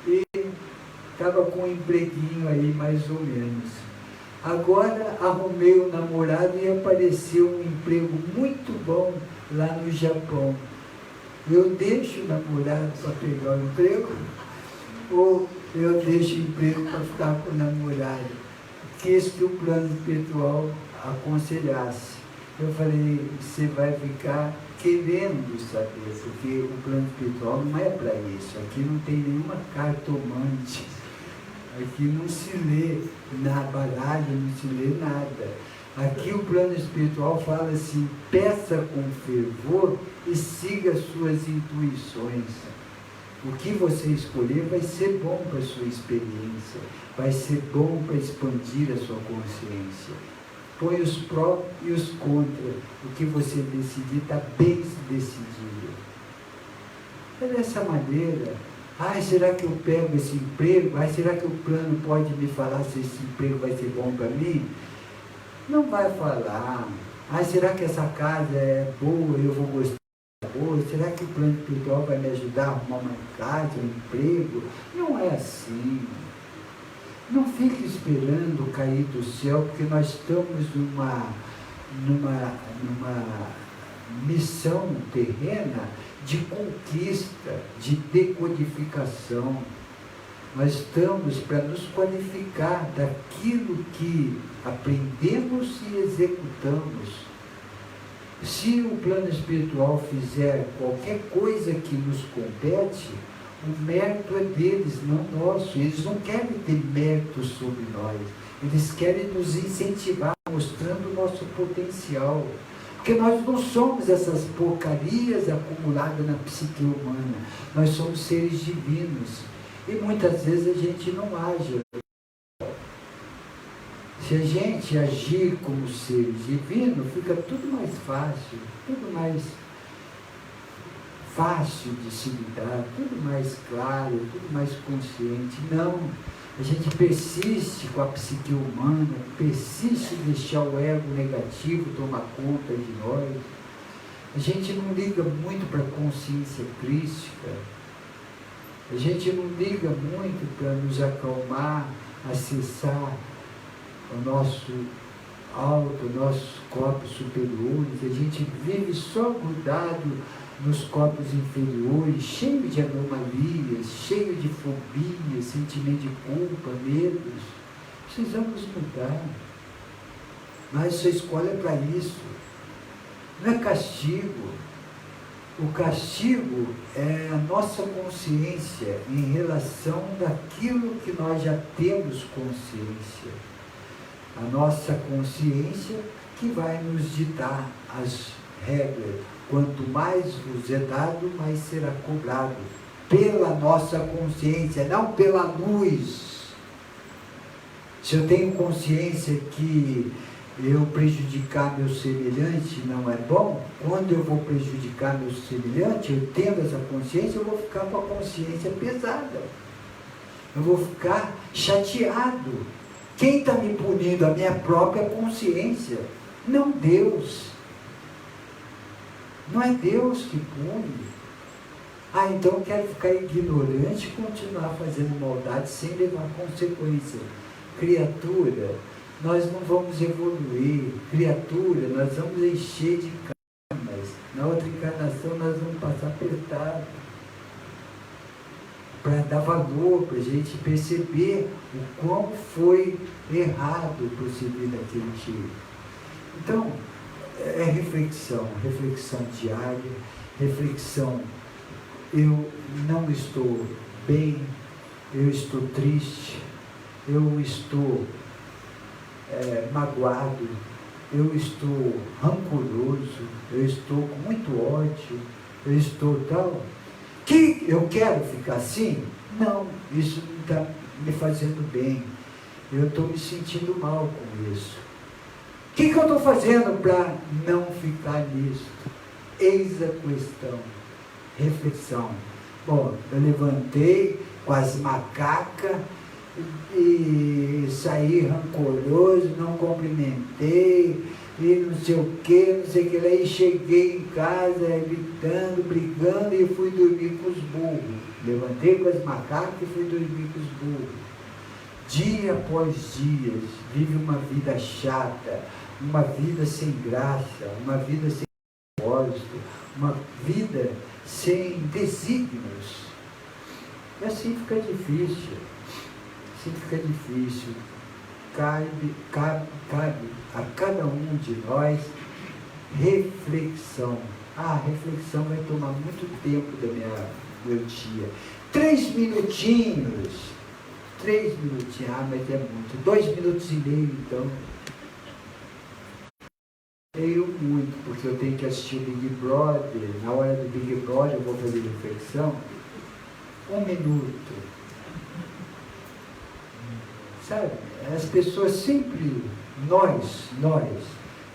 e estava com um empreguinho aí mais ou menos. Agora arrumei um namorado e apareceu um emprego muito bom lá no Japão. Eu deixo o namorado para pegar o emprego ou eu deixo o emprego para ficar com o namorado? Que isso que o plano espiritual aconselhasse. Eu falei, você vai ficar querendo saber, porque o plano espiritual não é para isso. Aqui não tem nenhuma cartomante. Aqui não se lê na baralho, não se lê nada. Aqui o plano espiritual fala assim, peça com fervor e siga as suas intuições. O que você escolher vai ser bom para a sua experiência, vai ser bom para expandir a sua consciência. Põe os pró e os contra. O que você decidir está bem decidido. É dessa maneira. Será que eu pego esse emprego? Será que o plano pode me falar se esse emprego vai ser bom para mim? Não vai falar. Será que essa casa é boa e eu vou gostar boa? Será que o plano espiritual vai me ajudar a arrumar uma casa, um emprego? Não é assim. Não fique esperando cair do céu, porque nós estamos numa missão terrena de conquista, de decodificação. Nós estamos para nos qualificar daquilo que aprendemos e executamos. Se o plano espiritual fizer qualquer coisa que nos compete, o mérito é deles, não nosso. Eles não querem ter mérito sobre nós. Eles querem nos incentivar, mostrando o nosso potencial. Porque nós não somos essas porcarias acumuladas na psique humana. Nós somos seres divinos. E muitas vezes a gente não age. Se a gente agir como seres divinos, fica tudo mais fácil, tudo mais fácil de se lidar, tudo mais claro, tudo mais consciente. Não, a gente persiste com a psique humana, persiste em deixar o ego negativo tomar conta de nós. A gente não liga muito para a consciência crística, a gente não liga muito para nos acalmar, acessar o nosso alto, nossos corpos superiores. A gente vive só grudado nos corpos inferiores, cheio de anomalias, cheio de fobias, sentimento de culpa, medos. Precisamos mudar. Mas sua escola é para isso. Não é castigo. O castigo é a nossa consciência em relação daquilo que nós já temos consciência. A nossa consciência que vai nos ditar as regras. Quanto mais vos é dado, mais será cobrado. Pela nossa consciência, não pela luz. Se eu tenho consciência que eu prejudicar meu semelhante não é bom, quando eu vou prejudicar meu semelhante, eu tendo essa consciência, eu vou ficar com a consciência pesada. Eu vou ficar chateado. Quem está me punindo? A minha própria consciência, não Deus. Não é Deus que pune. Então eu quero ficar ignorante e continuar fazendo maldade sem levar consequência. Criatura, nós não vamos evoluir. Criatura, nós vamos encher de karmas. Na outra encarnação nós vamos passar apertado. Para dar valor, para a gente perceber o quão foi errado prosseguir daquele jeito. Então, é reflexão diária, reflexão. Eu não estou bem, eu estou triste, eu estou magoado, eu estou rancoroso, eu estou com muito ódio, eu estou tal. Que eu quero ficar assim? Não, isso não está me fazendo bem. Eu estou me sentindo mal com isso. O que eu estou fazendo para não ficar nisso? Eis a questão. Reflexão. Bom, eu levantei com as macacas e saí rancoroso, não cumprimentei, e não sei o que, lá, e cheguei em casa gritando, brigando, e fui dormir com os burros. Levantei com as macacas e fui dormir com os burros. Dia após dia, vive uma vida chata, uma vida sem graça, uma vida sem propósito, uma vida sem desígnios. E assim fica difícil. Assim fica difícil. Cabe a cada um de nós reflexão. A reflexão vai tomar muito tempo do meu dia. 3 minutinhos. 3 minutinhos, mas é muito. 2 minutos e meio, então. Eu muito, porque eu tenho que assistir o Big Brother. Na hora do Big Brother eu vou fazer reflexão. 1 minuto. Sabe? As pessoas sempre, nós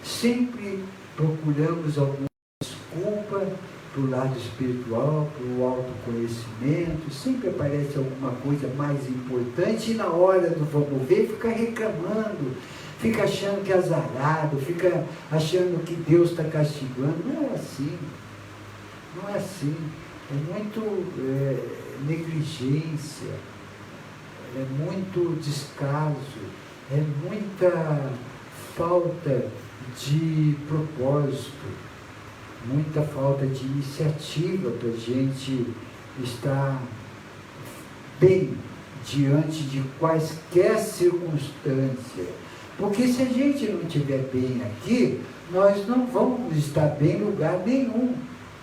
sempre procuramos alguma desculpa para o lado espiritual, para o autoconhecimento, sempre aparece alguma coisa mais importante e na hora do vamos ver fica reclamando, fica achando que é azarado, fica achando que Deus está castigando. Não é assim, é muito negligência. é muito descaso, é muita falta de propósito, muita falta de iniciativa para a gente estar bem diante de quaisquer circunstâncias. Porque se a gente não estiver bem aqui, nós não vamos estar bem em lugar nenhum.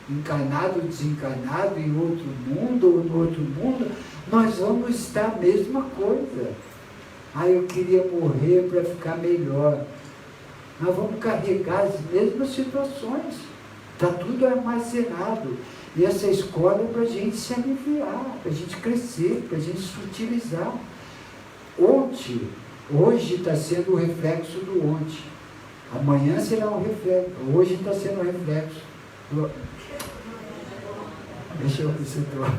Encarnado ou desencarnado, em outro mundo ou no outro mundo, nós vamos estar a mesma coisa. Eu queria morrer para ficar melhor. Nós vamos carregar as mesmas situações. Está tudo armazenado. E essa escola é para a gente se aliviar, para a gente crescer, para a gente se utilizar. Hoje está sendo o reflexo do ontem. Amanhã será um reflexo. Hoje está sendo um reflexo. Deixa eu situar.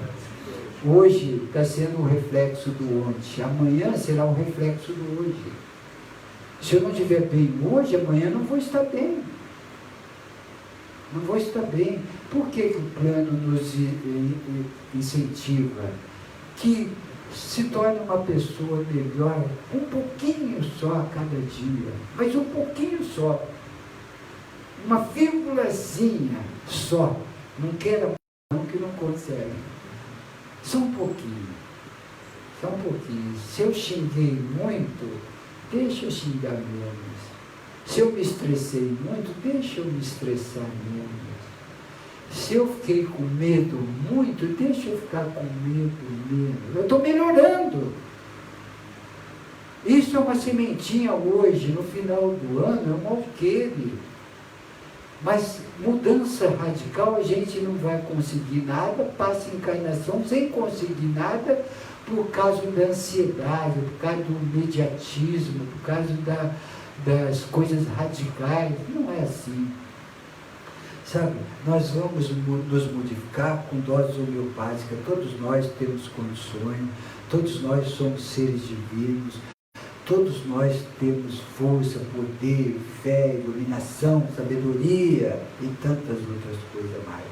Hoje está sendo um reflexo do ontem. Amanhã será um reflexo do hoje. Se eu não estiver bem hoje, amanhã não vou estar bem. Não vou estar bem. Por que o plano nos incentiva? Que se torne uma pessoa melhor, um pouquinho só a cada dia, mas um pouquinho só, uma vírgulazinha só, não queira não que não consegue, só um pouquinho, se eu xinguei muito, deixa eu xingar menos, se eu me estressei muito, deixa eu me estressar menos, se eu fiquei com medo muito, deixa eu ficar com medo menos. Eu estou melhorando. Isso é uma sementinha hoje, no final do ano, é um alqueire. Mas mudança radical a gente não vai conseguir nada, passa encarnação sem conseguir nada, por causa da ansiedade, por causa do imediatismo, por causa das coisas radicais. Não é assim. Sabe, nós vamos nos modificar com doses homeopáticas, todos nós temos condições, todos nós somos seres divinos, todos nós temos força, poder, fé, iluminação, sabedoria e tantas outras coisas mais.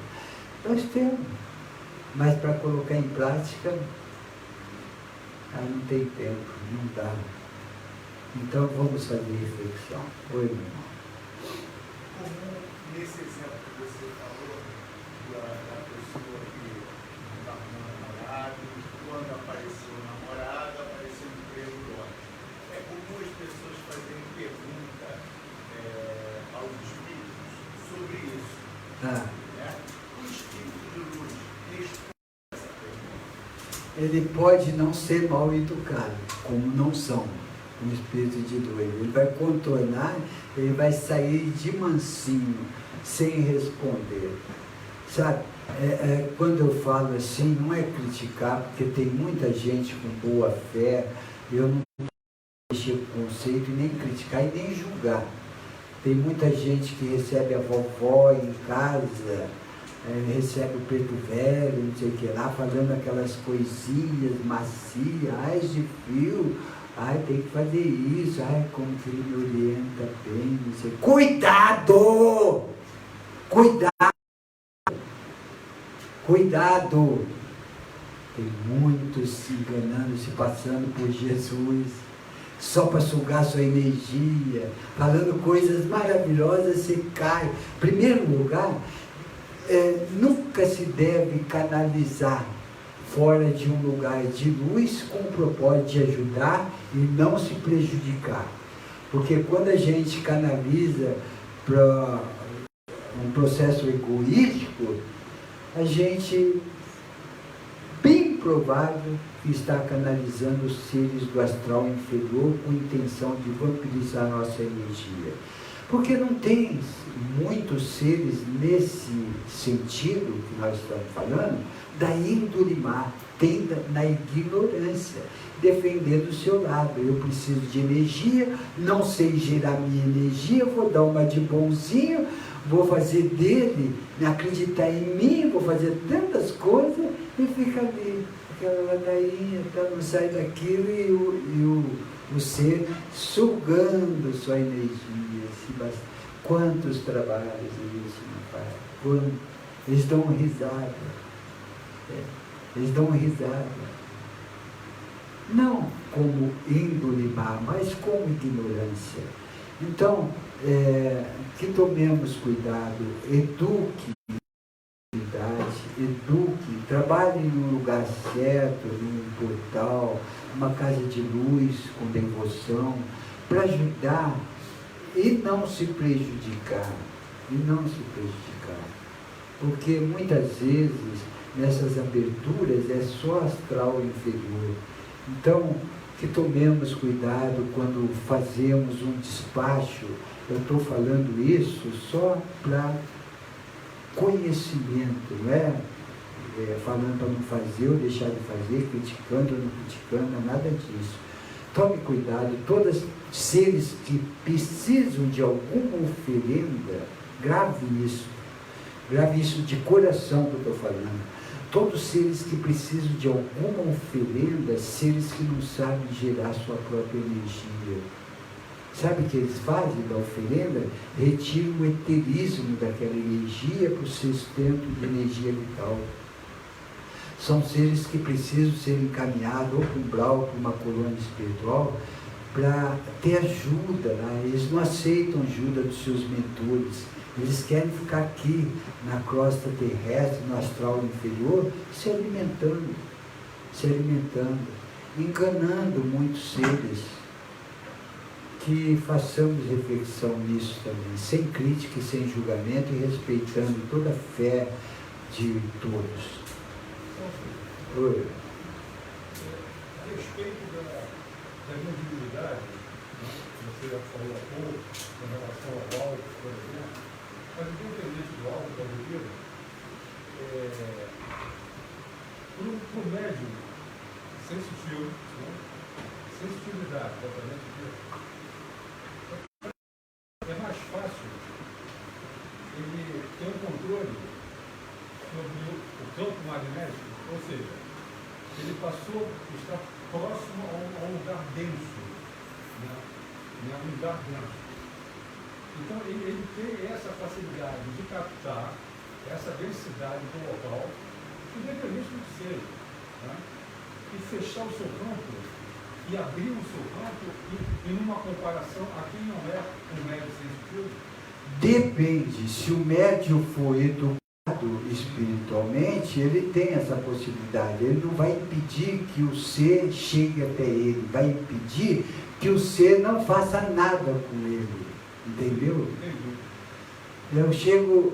Nós temos, mas para colocar em prática, não tem tempo, não dá. Então vamos fazer reflexão. Oi, meu irmão. Nesse exemplo que você falou, da pessoa que não está com um namorado, quando apareceu o namorado, apareceu o emprego do outro. É comum as pessoas fazerem pergunta aos espíritos sobre isso. Né? O espírito de luz responde essa pergunta. Ele pode não ser mal educado, como não são. Um espírito de luz. Ele vai contornar, ele vai sair de mansinho, sem responder. Sabe, quando eu falo assim, não é criticar, porque tem muita gente com boa fé, eu não mexer com conceito, nem criticar e nem julgar. Tem muita gente que recebe a vovó em casa, recebe o preto velho, não sei o que lá, falando aquelas coisinhas macias, de frio, tem que fazer isso, como que ele me orienta bem, não sei. Cuidado! Cuidado! Tem muitos se enganando, se passando por Jesus, só para sugar sua energia, falando coisas maravilhosas, você cai. Em primeiro lugar, nunca se deve canalizar fora de um lugar de luz com o propósito de ajudar e não se prejudicar. Porque quando a gente canaliza para um processo egoístico, a gente, bem provável, que está canalizando os seres do astral inferior com a intenção de vampirizar nossa energia. Porque não tem muitos seres nesse sentido que nós estamos falando, da índole má, tem na ignorância, defendendo o seu lado. Eu preciso de energia, não sei gerar minha energia, vou dar uma de bonzinho, vou fazer dele, acreditar em mim, vou fazer tantas coisas e fica ali, aquela ladainha, não sai daquilo e o ser sugando sua energia. Quantos trabalhos isso não faz? Eles dão risada. Eles dão risada. Não como índole má, mas como ignorância. Então, que tomemos cuidado, eduque, trabalhe num lugar certo, num portal, uma casa de luz com devoção, para ajudar e não se prejudicar. Porque muitas vezes nessas aberturas é só astral inferior. Então, que tomemos cuidado quando fazemos um despacho. Eu estou falando isso só para conhecimento, não é? Falando para não fazer ou deixar de fazer, criticando ou não criticando, nada disso. Tome cuidado, todos seres que precisam de alguma oferenda, grave isso de coração que eu estou falando. Todos seres que precisam de alguma oferenda, seres que não sabem gerar sua própria energia. Sabe o que eles fazem da oferenda? Retiram o eterismo daquela energia para o sustento de energia vital. São seres que precisam ser encaminhados ou para um umbral, para uma colônia espiritual, para ter ajuda. Né? Eles não aceitam ajuda dos seus mentores. Eles querem ficar aqui, na crosta terrestre, no astral inferior, se alimentando, enganando muitos seres. Que façamos reflexão nisso também, sem crítica e sem julgamento, e respeitando toda a fé de todos. Oi. A respeito da mediunidade, você já falou há pouco, com relação ao álcool, por exemplo, mas independente do álcool, da bebida, para o médium sensitivo, né? Sensitividade, tratamento disso, é mais fácil ele ter um controle sobre o campo magnético, ou seja, ele passou a estar próximo a um lugar denso, né? Um lugar denso. Então ele tem essa facilidade de captar essa densidade do local, independente do que seja, né? E fechar o seu campo e abrir o seu campo e numa comparação a quem não é um médium sensitivo? Depende, se o médium for educado espiritualmente, ele tem essa possibilidade. Ele não vai impedir que o ser chegue até ele, vai impedir que o ser não faça nada com ele. Entendeu? Entendi. Eu chego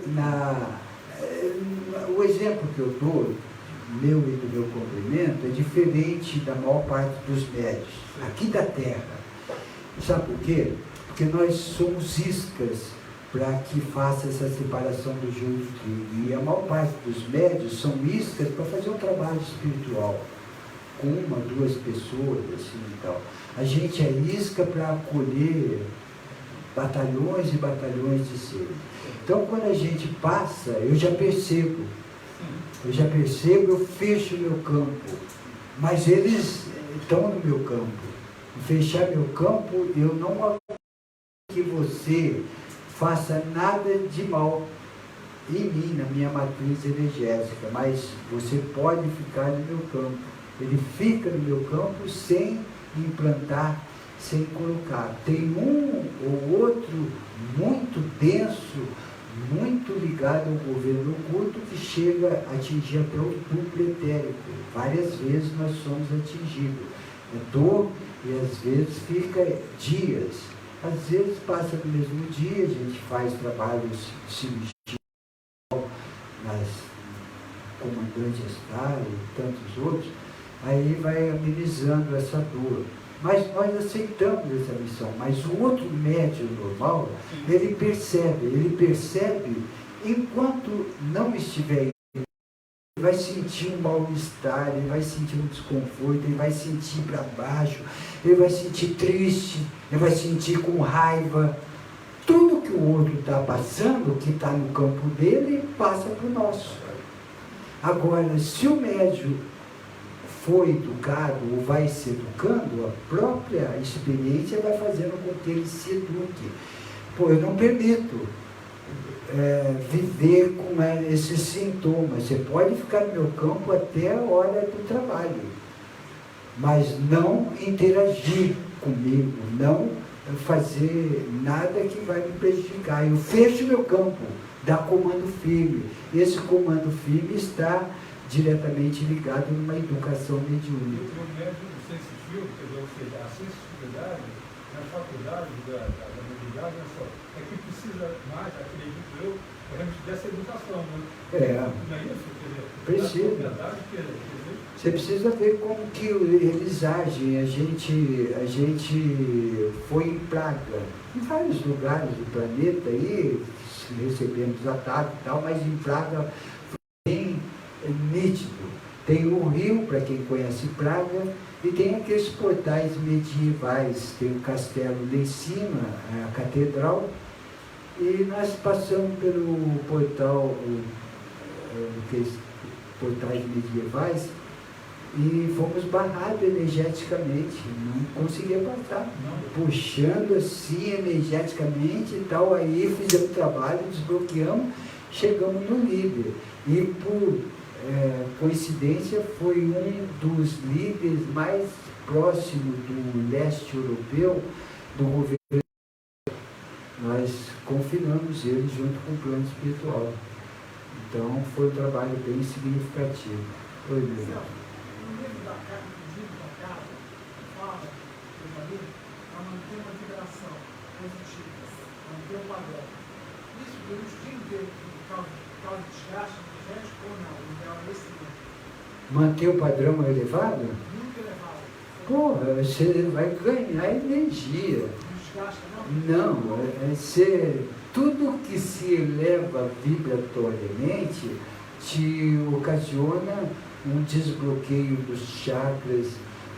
o exemplo que eu dou, meu e do meu complemento, é diferente da maior parte dos médios, aqui da Terra. Sabe por quê? Porque nós somos iscas para que faça essa separação do joio do trigo. E a maior parte dos médios são iscas para fazer um trabalho espiritual, com uma, duas pessoas, assim e tal. A gente é isca para acolher batalhões e batalhões de seres. Então, quando a gente passa, eu já percebo, eu fecho o meu campo, mas eles estão no meu campo. Fechar meu campo, eu não aguento que você faça nada de mal em mim, na minha matriz energética, mas você pode ficar no meu campo. Ele fica no meu campo sem implantar, sem colocar. Tem um ou outro muito denso, muito ligado ao governo oculto, que chega a atingir até o duplo etérico. Várias vezes nós somos atingidos. É dor e às vezes fica dias. Às vezes passa no mesmo dia, a gente faz trabalhos de cirurgia nas comandantes astrais e tantos outros, aí vai amenizando essa dor. Mas nós aceitamos essa missão. Mas o outro médium normal, ele percebe, enquanto não estiver, ele vai sentir um mal-estar, ele vai sentir um desconforto, ele vai sentir para baixo, ele vai sentir triste, ele vai sentir com raiva. Tudo que o outro está passando, que está no campo dele, passa para o nosso. Agora, se o médium foi educado ou vai se educando, a própria experiência vai fazendo com que ele se eduque. Eu não permito viver com esses sintomas. Você pode ficar no meu campo até a hora do trabalho, mas não interagir comigo, não fazer nada que vai me prejudicar. Eu fecho meu campo, dá comando firme. Esse comando firme está diretamente ligado numa educação mediúnica. O médium sensitivo, ou seja, a sensibilidade na faculdade da mediunidade, é que precisa mais, acredito eu, dessa educação, né? Não é isso? Precisa. Você precisa ver como que eles agem. A gente foi em praga. Em vários lugares do planeta aí, recebemos ataques e tal, mas em Praga foi bem nítido. Tem o rio, para quem conhece Praga, e tem aqueles portais medievais. Tem o castelo lá em cima, a catedral, e nós passamos pelo portal, aqueles portais medievais, e fomos barrados energeticamente, não conseguia passar, puxando assim energeticamente e tal. Aí fizemos trabalho, desbloqueamos, chegamos no líder. E por coincidência foi um dos líderes mais próximos do leste europeu, do governo. Nós confinamos ele junto com o plano espiritual. Então foi um trabalho bem significativo. Oi, meu. No livro da casa, fala, para manter uma vibração positiva, manter o padrão. Isso durante o dia inteiro, causa desgaste energético ou não? O ideal é esse mesmo. Manter o padrão elevado? Muito elevado. Porra, você vai ganhar energia. Não desgasta, não? Não, tudo que se eleva vibratoriamente te ocasiona um desbloqueio dos chakras,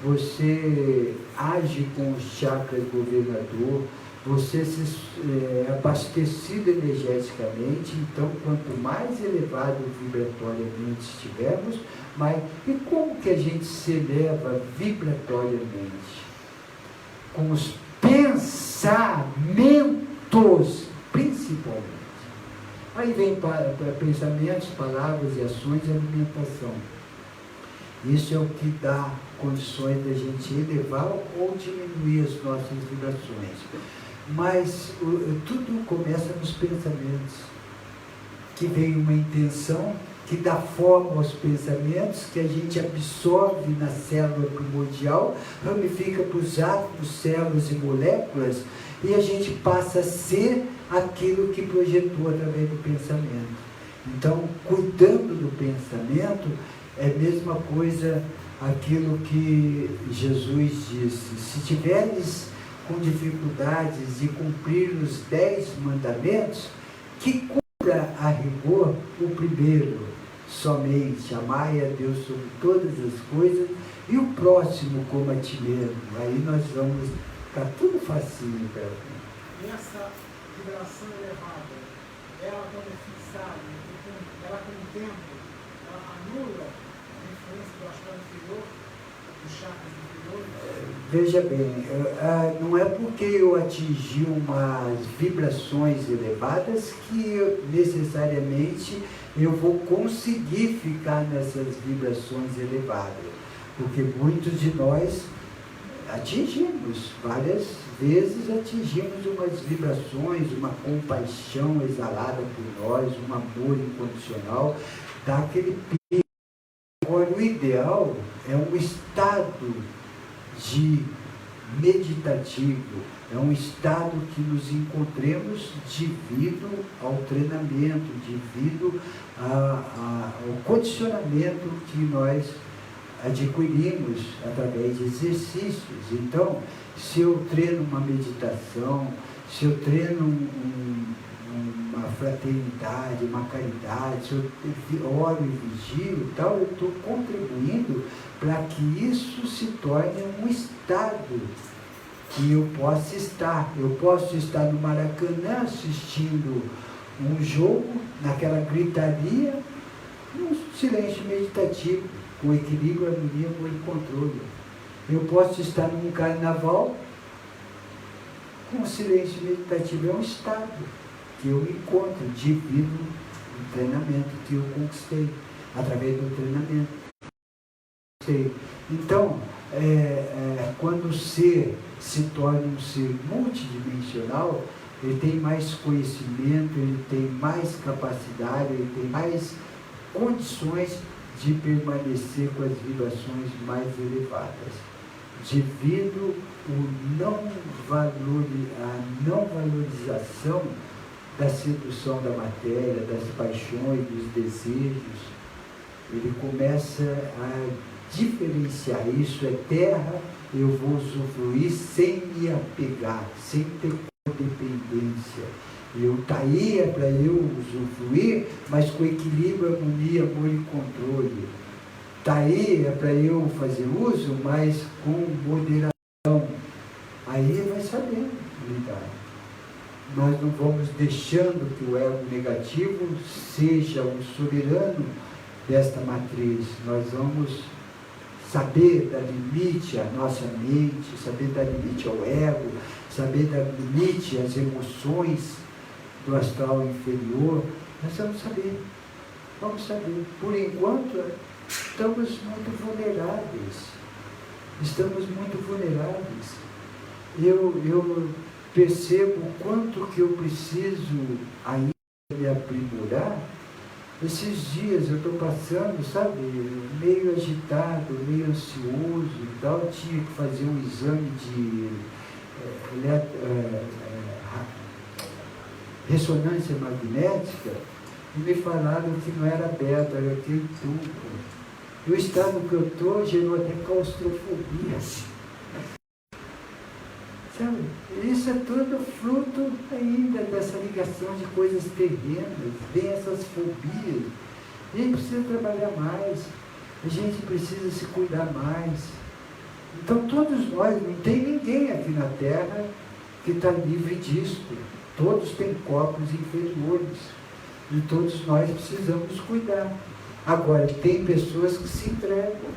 você age com o chakra governador, você é abastecido energeticamente. Então, quanto mais elevado vibratoriamente estivermos, mais... E como que a gente se eleva vibratoriamente? Com os pensamentos, principalmente. Aí vem para pensamentos, palavras e ações e alimentação. Isso é o que dá condições da gente elevar ou diminuir as nossas vibrações. Mas tudo começa nos pensamentos, que vem uma intenção, que dá forma aos pensamentos, que a gente absorve na célula primordial, ramifica para os átomos, células e moléculas, e a gente passa a ser aquilo que projetou através do pensamento. Então, cuidando do pensamento, é a mesma coisa aquilo que Jesus disse: se tiveres com dificuldades de cumprir os 10 mandamentos, que cumpra a rigor o primeiro, somente amai a Deus sobre todas as coisas e o próximo como a ti mesmo. Aí nós vamos ficar tudo facinho para mim. E essa vibração elevada, ela quando é fixada, ela com o tempo, ela anula a influência do astral inferior, dos chakras inferiores? Veja bem, não é porque eu atingi umas vibrações elevadas que necessariamente eu vou conseguir ficar nessas vibrações elevadas, porque muitos de nós atingimos, várias vezes atingimos umas vibrações, uma compaixão exalada por nós, um amor incondicional, dá aquele pico. Agora, o ideal é um estado de meditativo, é um estado que nos encontremos devido ao treinamento, devido ao condicionamento que nós adquirimos através de exercícios. Então, se eu treino uma meditação, se eu treino uma fraternidade, uma caridade, se eu oro e vigio e tal, eu estou contribuindo para que isso se torne um estado que eu possa estar. Eu posso estar no Maracanã assistindo um jogo, naquela gritaria, num silêncio meditativo, com equilíbrio, harmonia, amor e controle. Eu posso estar num carnaval com silêncio meditativo. É um estado que eu encontro devido ao treinamento que eu conquistei através do treinamento. Então, quando o ser se torna um ser multidimensional, ele tem mais conhecimento, ele tem mais capacidade, ele tem mais condições de permanecer com as vibrações mais elevadas, devido a não valorização da sedução da matéria, das paixões, dos desejos. Ele começa a diferenciar: isso é terra, eu vou usufruir sem me apegar, sem ter codependência. É para eu usufruir, mas com equilíbrio, harmonia, amor e controle. É para eu fazer uso, mas com moderação. Aí vai sabendo lidar. Nós não vamos deixando que o ego negativo seja o soberano desta matriz. Nós vamos saber dar limite à nossa mente, saber dar limite ao ego, saber dar limite às emoções do astral inferior. Nós vamos saber. Por enquanto, estamos muito vulneráveis. Eu percebo o quanto que eu preciso ainda me aprimorar. Esses dias eu estou passando, sabe, meio agitado, meio ansioso e tal. Tinha que fazer um exame de ressonância magnética e me falaram que não era beta, era aquele tubo. E o estado que eu estou gerou até claustrofobia. Sabe? Isso é tudo fruto ainda dessa ligação de coisas terrenas, vem essas fobias. A gente precisa trabalhar mais, a gente precisa se cuidar mais. Então todos nós, não tem ninguém aqui na Terra que está livre disso. Todos têm corpos inferiores e todos nós precisamos cuidar. Agora, tem pessoas que se entregam,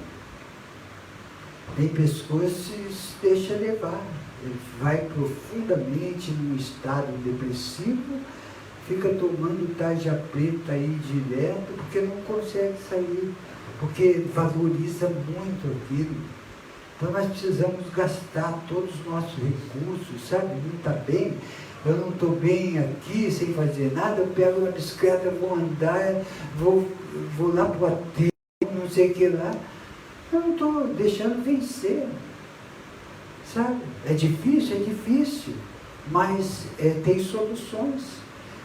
tem pessoas que se deixam levar. Ele vai profundamente num estado depressivo, fica tomando tarja preta aí direto, porque não consegue sair, porque valoriza muito aquilo. Então nós precisamos gastar todos os nossos recursos, sabe? Não está bem, eu não estou bem aqui, sem fazer nada, eu pego na bicicleta, vou andar, vou lá para o aterro, não sei o que lá. Eu não estou deixando vencer. Sabe? É difícil, mas tem soluções.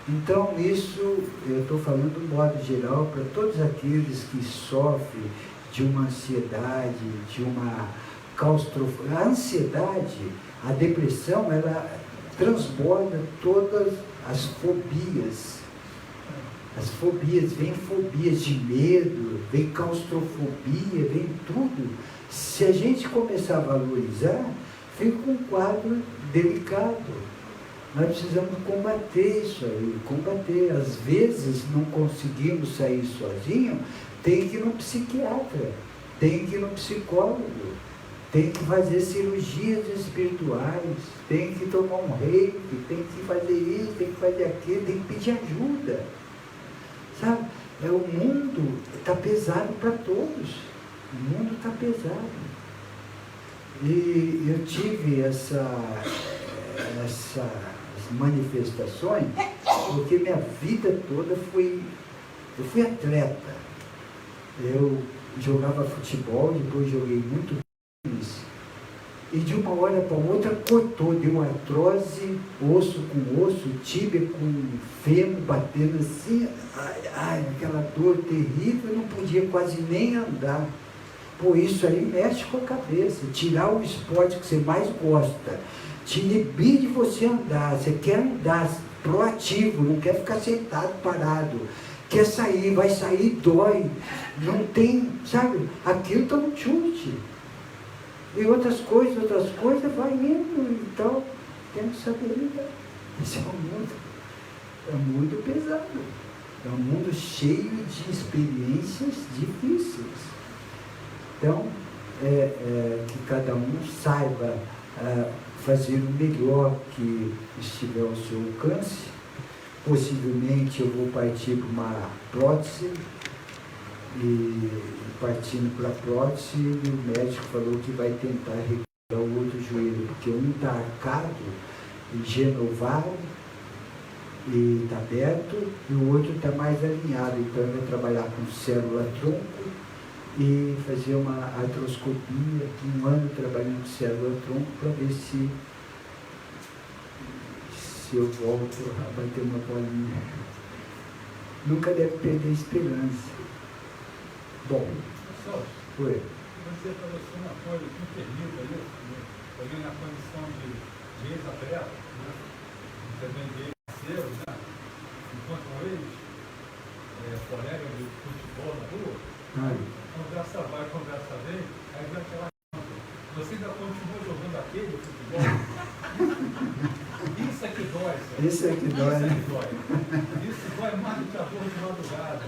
Então, isso eu estou falando de um modo geral para todos aqueles que sofrem de uma ansiedade, de uma claustrofobia. A ansiedade, a depressão, ela transborda todas as fobias. As fobias, vem fobias de medo, vem claustrofobia, vem tudo. Se a gente começar a valorizar, fica um quadro delicado. Nós precisamos combater isso aí, combater. Às vezes não conseguimos sair sozinho, tem que ir no psiquiatra, tem que ir no psicólogo, tem que fazer cirurgias espirituais, tem que tomar um reiki, tem que fazer isso, tem que fazer aquilo, tem que pedir ajuda. Sabe? O mundo está pesado para todos. O mundo está pesado. E eu tive essas manifestações porque minha vida toda eu fui atleta. Eu jogava futebol, depois joguei muito tênis, e de uma hora para outra cortou, deu artrose, osso com osso, tíbia com fêmur, batendo assim, aquela dor terrível, eu não podia quase nem andar. Pô, isso aí mexe com a cabeça. Tirar o esporte que você mais gosta, te inibir de você andar. Você quer andar proativo, não quer ficar sentado, parado. Quer sair, vai sair, dói. Não tem, sabe? Aquilo está um chute. E outras coisas, vai indo. Então, temos que saber lidar. Esse é um mundo pesado. É um mundo cheio de experiências difíceis. Então, que cada um saiba fazer o melhor que estiver ao seu alcance. Possivelmente eu vou partir para uma prótese, e partindo para a prótese, e o médico falou que vai tentar recuperar o outro joelho, porque um está arcado e genovado e está aberto, e o outro está mais alinhado. Então ele vai trabalhar com célula-tronco e fazer uma artroscopia, 1 ano trabalhando com célula-tronco, para ver se eu volto a bater uma bolinha. Nunca deve perder a esperança. Bom, foi. Vou dizer para você uma coisa que me permita isso, também na condição de ex-atleta, né? Também de parceiros, né? Enquanto eles, colegas de futebol na rua, conversa vai, conversa vem, aí vem aquela conta. Você ainda continua jogando aquele futebol? Isso é que dói, senhor. Isso é que dói, Isso é né? que dói. Isso dói mais do que a dor de madrugada.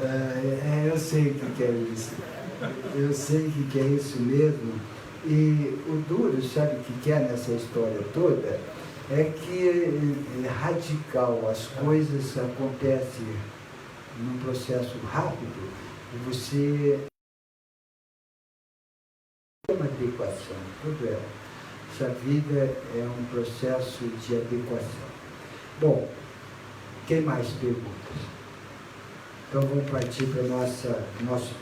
Eu sei o que é isso. Eu sei o que é isso mesmo. E o duro, sabe o que é nessa história toda? É que é radical, as coisas acontecem num processo rápido, e você tem uma adequação, tudo é. Essa vida é um processo de adequação. Bom, quem mais perguntas? Então vamos partir para o nosso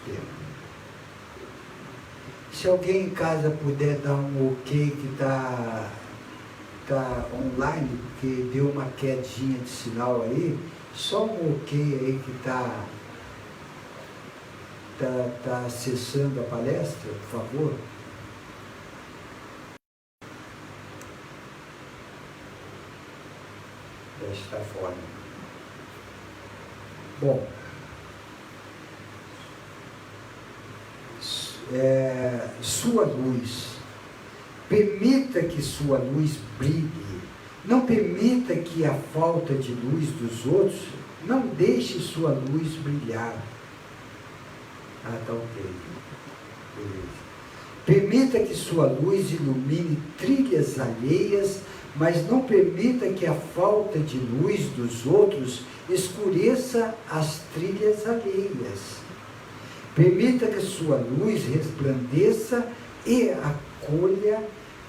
tema. Se alguém em casa puder dar um ok que está online, porque deu uma quedinha de sinal aí, só um ok aí que está acessando a palestra, por favor. Está fora. Bom, sua luz, permita que sua luz brilhe, não permita que a falta de luz dos outros, não deixe sua luz brilhar. Tá ok. Beleza. Permita que sua luz ilumine trilhas alheias, mas não permita que a falta de luz dos outros escureça as trilhas alheias. Permita que sua luz resplandeça e acolha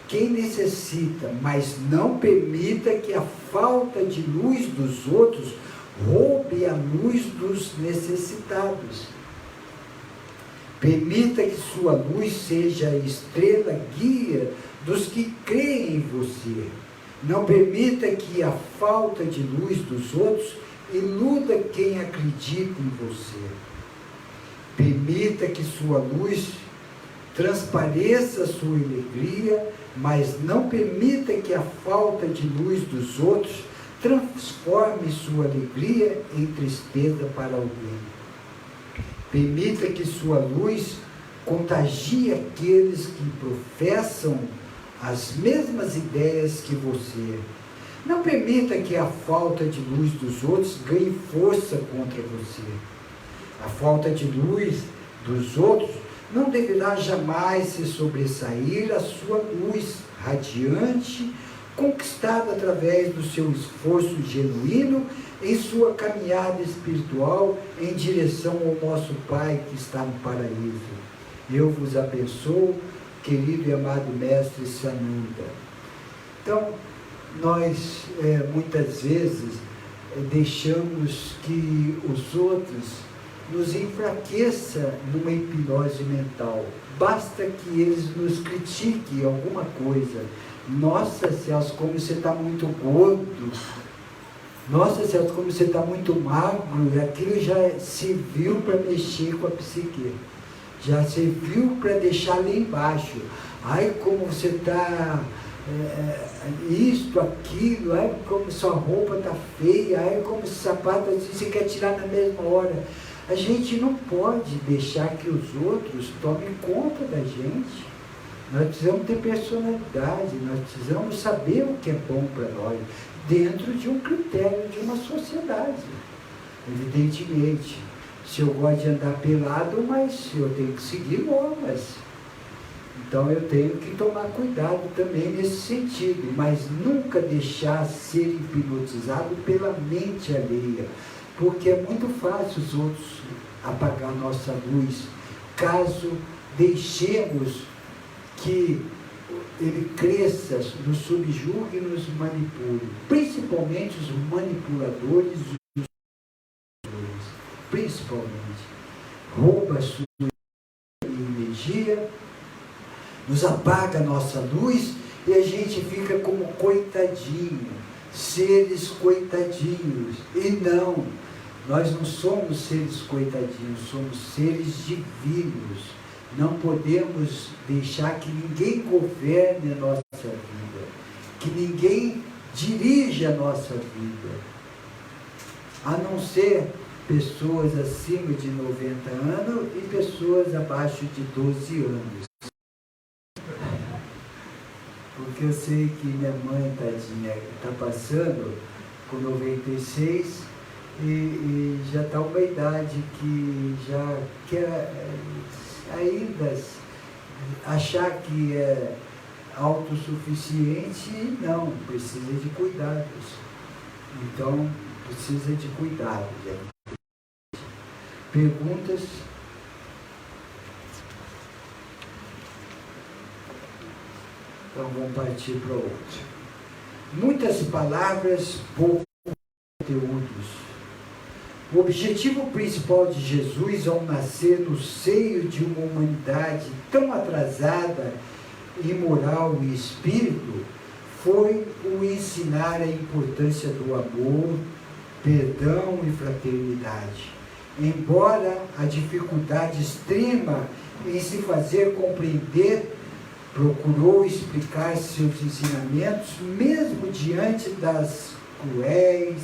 quem necessita, mas não permita que a falta de luz dos outros roube a luz dos necessitados. Permita que sua luz seja a estrela guia dos que creem em você. Não permita que a falta de luz dos outros iluda quem acredita em você. Permita que sua luz transpareça sua alegria, mas não permita que a falta de luz dos outros transforme sua alegria em tristeza para alguém. Permita que sua luz contagie aqueles que professam as mesmas ideias que você. Não permita que a falta de luz dos outros ganhe força contra você. A falta de luz dos outros não deverá jamais se sobressair a sua luz radiante, conquistada através do seu esforço genuíno em sua caminhada espiritual em direção ao nosso Pai que está no paraíso. Eu vos abençoo, querido e amado Mestre Sananda. Então, nós muitas vezes deixamos que os outros nos enfraqueça numa hipnose mental. Basta que eles nos critiquem alguma coisa. Nossa, Celso, como você está muito gordo. Nossa, Celso, como você está muito magro. Aquilo já serviu para mexer com a psique. Já serviu para deixar lá embaixo. Ai, como você está... isto, aquilo, ai, como sua roupa está feia, ai, como esse sapato assim, você quer tirar na mesma hora. A gente não pode deixar que os outros tomem conta da gente. Nós precisamos ter personalidade, nós precisamos saber o que é bom para nós, dentro de um critério de uma sociedade. Evidentemente, se eu gosto de andar pelado, mas eu tenho que seguir normas. Então eu tenho que tomar cuidado também nesse sentido, mas nunca deixar ser hipnotizado pela mente alheia, porque é muito fácil os outros apagar nossa luz, caso deixemos que ele cresça, nos subjugue e nos manipule, principalmente os manipuladores, principalmente, rouba a sua energia, nos apaga a nossa luz e a gente fica como coitadinho, seres coitadinhos. E não, nós não somos seres coitadinhos, somos seres divinos. Não podemos deixar que ninguém governe a nossa vida, que ninguém dirija a nossa vida, a não ser pessoas acima de 90 anos e pessoas abaixo de 12 anos. Porque eu sei que minha mãe, tadinha, está passando com 96 e já está uma idade que já quer ainda achar que é autossuficiente. Não, precisa de cuidados. Então, precisa de cuidados. Perguntas? Então vamos partir para outro. Muitas palavras, poucos conteúdos. O objetivo principal de Jesus ao nascer no seio de uma humanidade tão atrasada em moral e espírito foi o ensinar a importância do amor, perdão e fraternidade. Embora a dificuldade extrema em se fazer compreender, procurou explicar seus ensinamentos, mesmo diante das cruéis,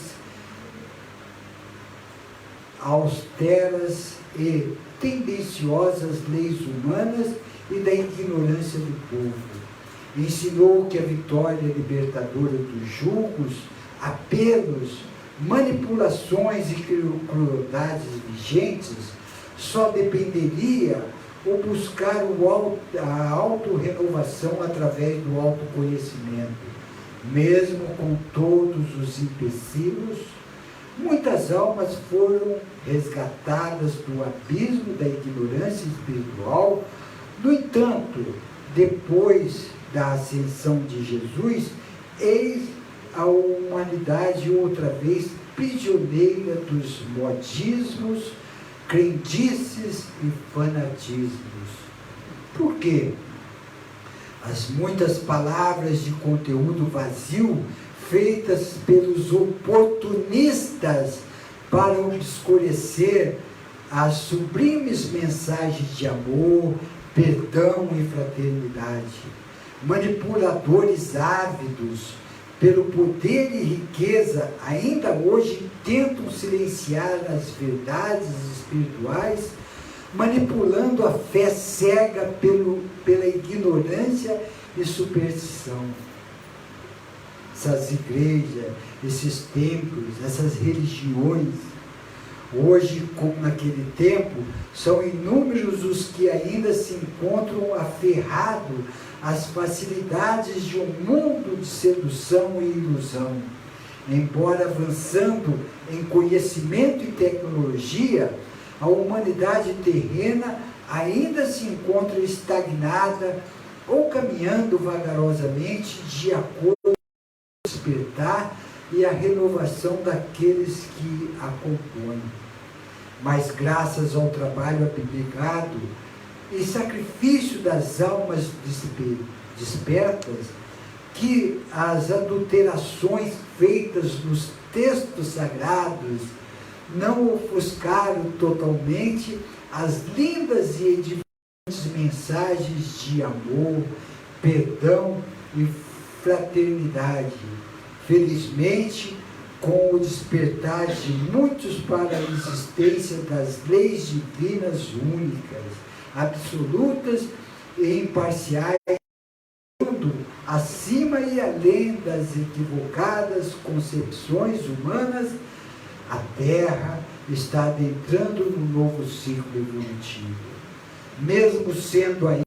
austeras e tendenciosas leis humanas e da ignorância do povo. Ensinou que a vitória libertadora dos julgos, apelos, manipulações e crueldades vigentes só dependeria ou buscar a autorrenovação através do autoconhecimento. Mesmo com todos os empecilhos, muitas almas foram resgatadas do abismo da ignorância espiritual. No entanto, depois da ascensão de Jesus, eis a humanidade outra vez prisioneira dos modismos, crendices e fanatismos. Por quê? As muitas palavras de conteúdo vazio feitas pelos oportunistas para obscurecer as sublimes mensagens de amor, perdão e fraternidade. Manipuladores ávidos pelo poder e riqueza ainda hoje tentam silenciar as verdades espirituais, manipulando a fé cega pela ignorância e superstição. Essas igrejas, esses templos, essas religiões, hoje, como naquele tempo, são inúmeros os que ainda se encontram aferrados às facilidades de um mundo de sedução e ilusão. Embora avançando em conhecimento e tecnologia, a humanidade terrena ainda se encontra estagnada ou caminhando vagarosamente de acordo com o despertar e a renovação daqueles que a compõem. Mas graças ao trabalho abnegado e sacrifício das almas despertas, que as adulterações feitas nos textos sagrados não ofuscaram totalmente as lindas e edificantes mensagens de amor, perdão e fraternidade. Felizmente, com o despertar de muitos para a existência das leis divinas únicas, absolutas e imparciais, acima e além das equivocadas concepções humanas, a Terra está adentrando num novo ciclo evolutivo. Mesmo sendo ainda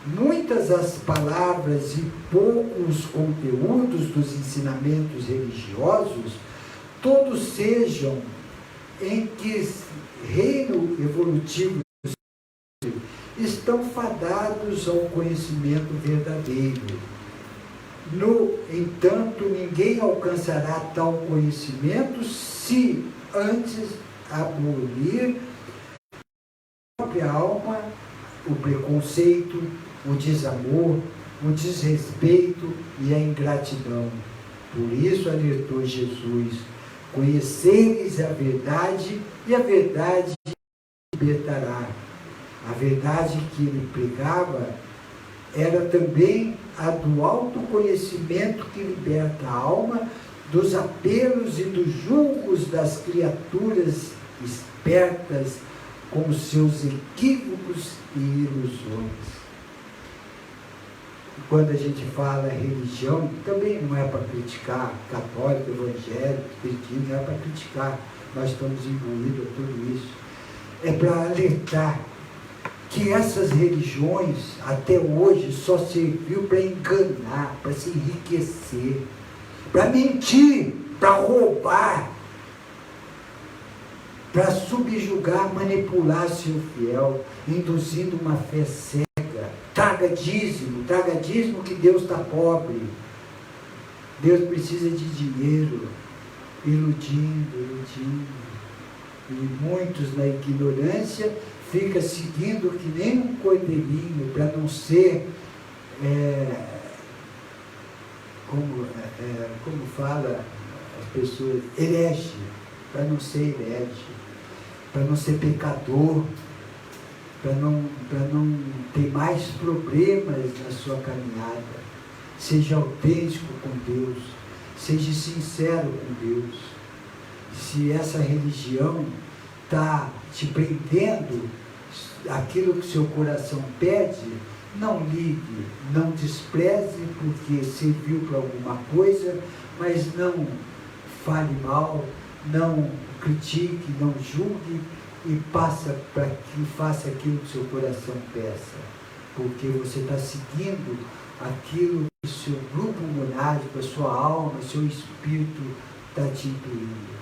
muitas as palavras e poucos conteúdos dos ensinamentos religiosos, todos sejam reino evolutivo estão fadados ao conhecimento verdadeiro. No entanto, ninguém alcançará tal conhecimento se antes abolir a própria alma o preconceito, o desamor, o desrespeito e a ingratidão. Por isso alertou Jesus: conhecereis a verdade e a verdade libertará. A verdade que ele pregava era também a do autoconhecimento que liberta a alma dos apelos e dos julgos das criaturas espertas com os seus equívocos e ilusões. Quando a gente fala religião, também não é para criticar católico, evangélico, espiritismo, não é para criticar, nós estamos envolvidos em tudo isso. É para alertar que essas religiões, até hoje, só serviu para enganar, para se enriquecer, para mentir, para roubar, para subjugar, manipular seu fiel, induzindo uma fé cega. Traga dízimo que Deus está pobre. Deus precisa de dinheiro, iludindo. E muitos na ignorância ficam seguindo que nem um cordeirinho, para não ser, como fala as pessoas, herege, para não ser herege, para não ser pecador, para não ter mais problemas na sua caminhada. Seja autêntico com Deus, seja sincero com Deus. Se essa religião está te prendendo aquilo que seu coração pede, não ligue, não despreze, porque serviu para alguma coisa, mas não fale mal, não critique, não julgue, e passa para que faça aquilo que seu coração peça, porque você está seguindo aquilo que o seu grupo monástico, a sua alma, o seu espírito está te incluindo.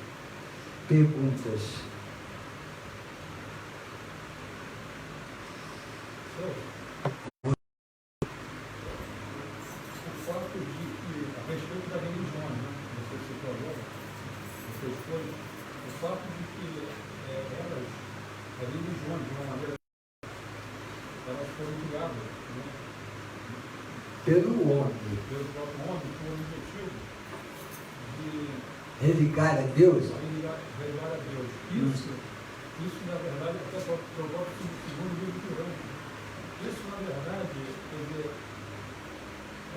Perguntas? O fato de que, a respeito da religião, né, você citou agora, você foi, o fato de que elas, as religiões, de uma maneira, elas foram criadas, né, Pelo homem. pelo próprio homem, com o objetivo de Religar a Deus? religar a Deus. Isso na verdade, até provoca o segundo livro de Ramos. Isso, na verdade, quer dizer,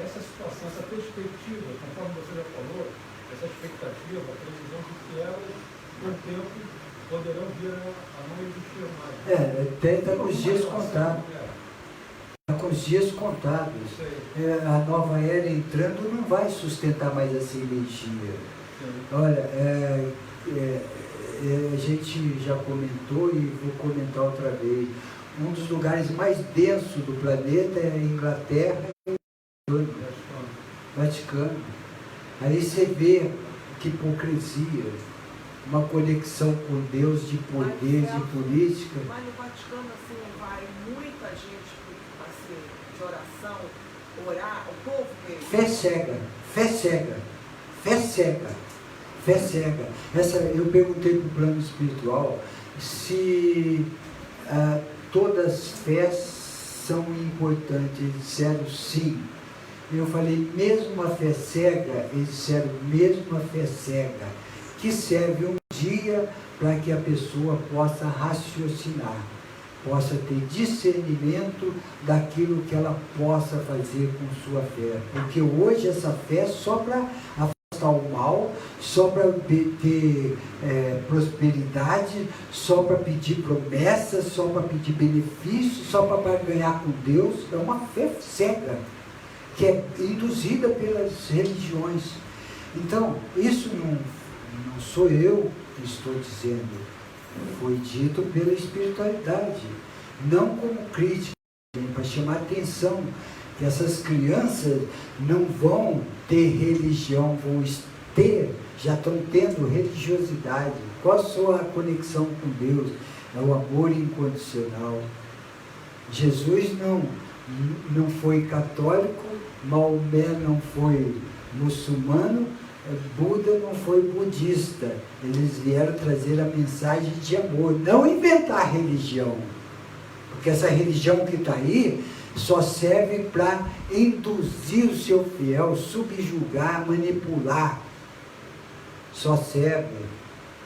essa situação, essa perspectiva, conforme você já falou, essa expectativa, a previsão de que elas, com o tempo, poderão vir a não existir mais. Até está com os dias contados. Está com os dias contados. A nova era entrando não vai sustentar mais essa energia. Olha, a gente já comentou e vou comentar outra vez. Um dos lugares mais densos do planeta é a Inglaterra e o Vaticano. Aí você vê que hipocrisia, uma conexão com Deus de poder, de política. Mas no Vaticano, assim, vai muita gente de oração, orar, o povo dele. Fé cega, fé cega, fé cega, fé cega. Eu perguntei para o plano espiritual se todas as fés são importantes. Eles disseram sim. Eu falei, mesmo a fé cega, eles disseram, mesmo a fé cega, que serve um dia para que a pessoa possa raciocinar, possa ter discernimento daquilo que ela possa fazer com sua fé. Porque hoje essa fé é só para afastar o mal, só para ter prosperidade, só para pedir promessas, só para pedir benefícios, só para ganhar com Deus. É uma fé cega, que é induzida pelas religiões. Então, isso não sou eu que estou dizendo, foi dito pela espiritualidade, não como crítica, para chamar atenção, que essas crianças não vão ter religião, já estão tendo religiosidade. Qual a sua conexão com Deus? é o amor incondicional. Jesus não foi católico, Maomé não foi muçulmano, Buda não foi budista. Eles vieram trazer a mensagem de amor, não inventar religião. Porque essa religião que está aí só serve para induzir o seu fiel, subjugar, manipular. Só serve.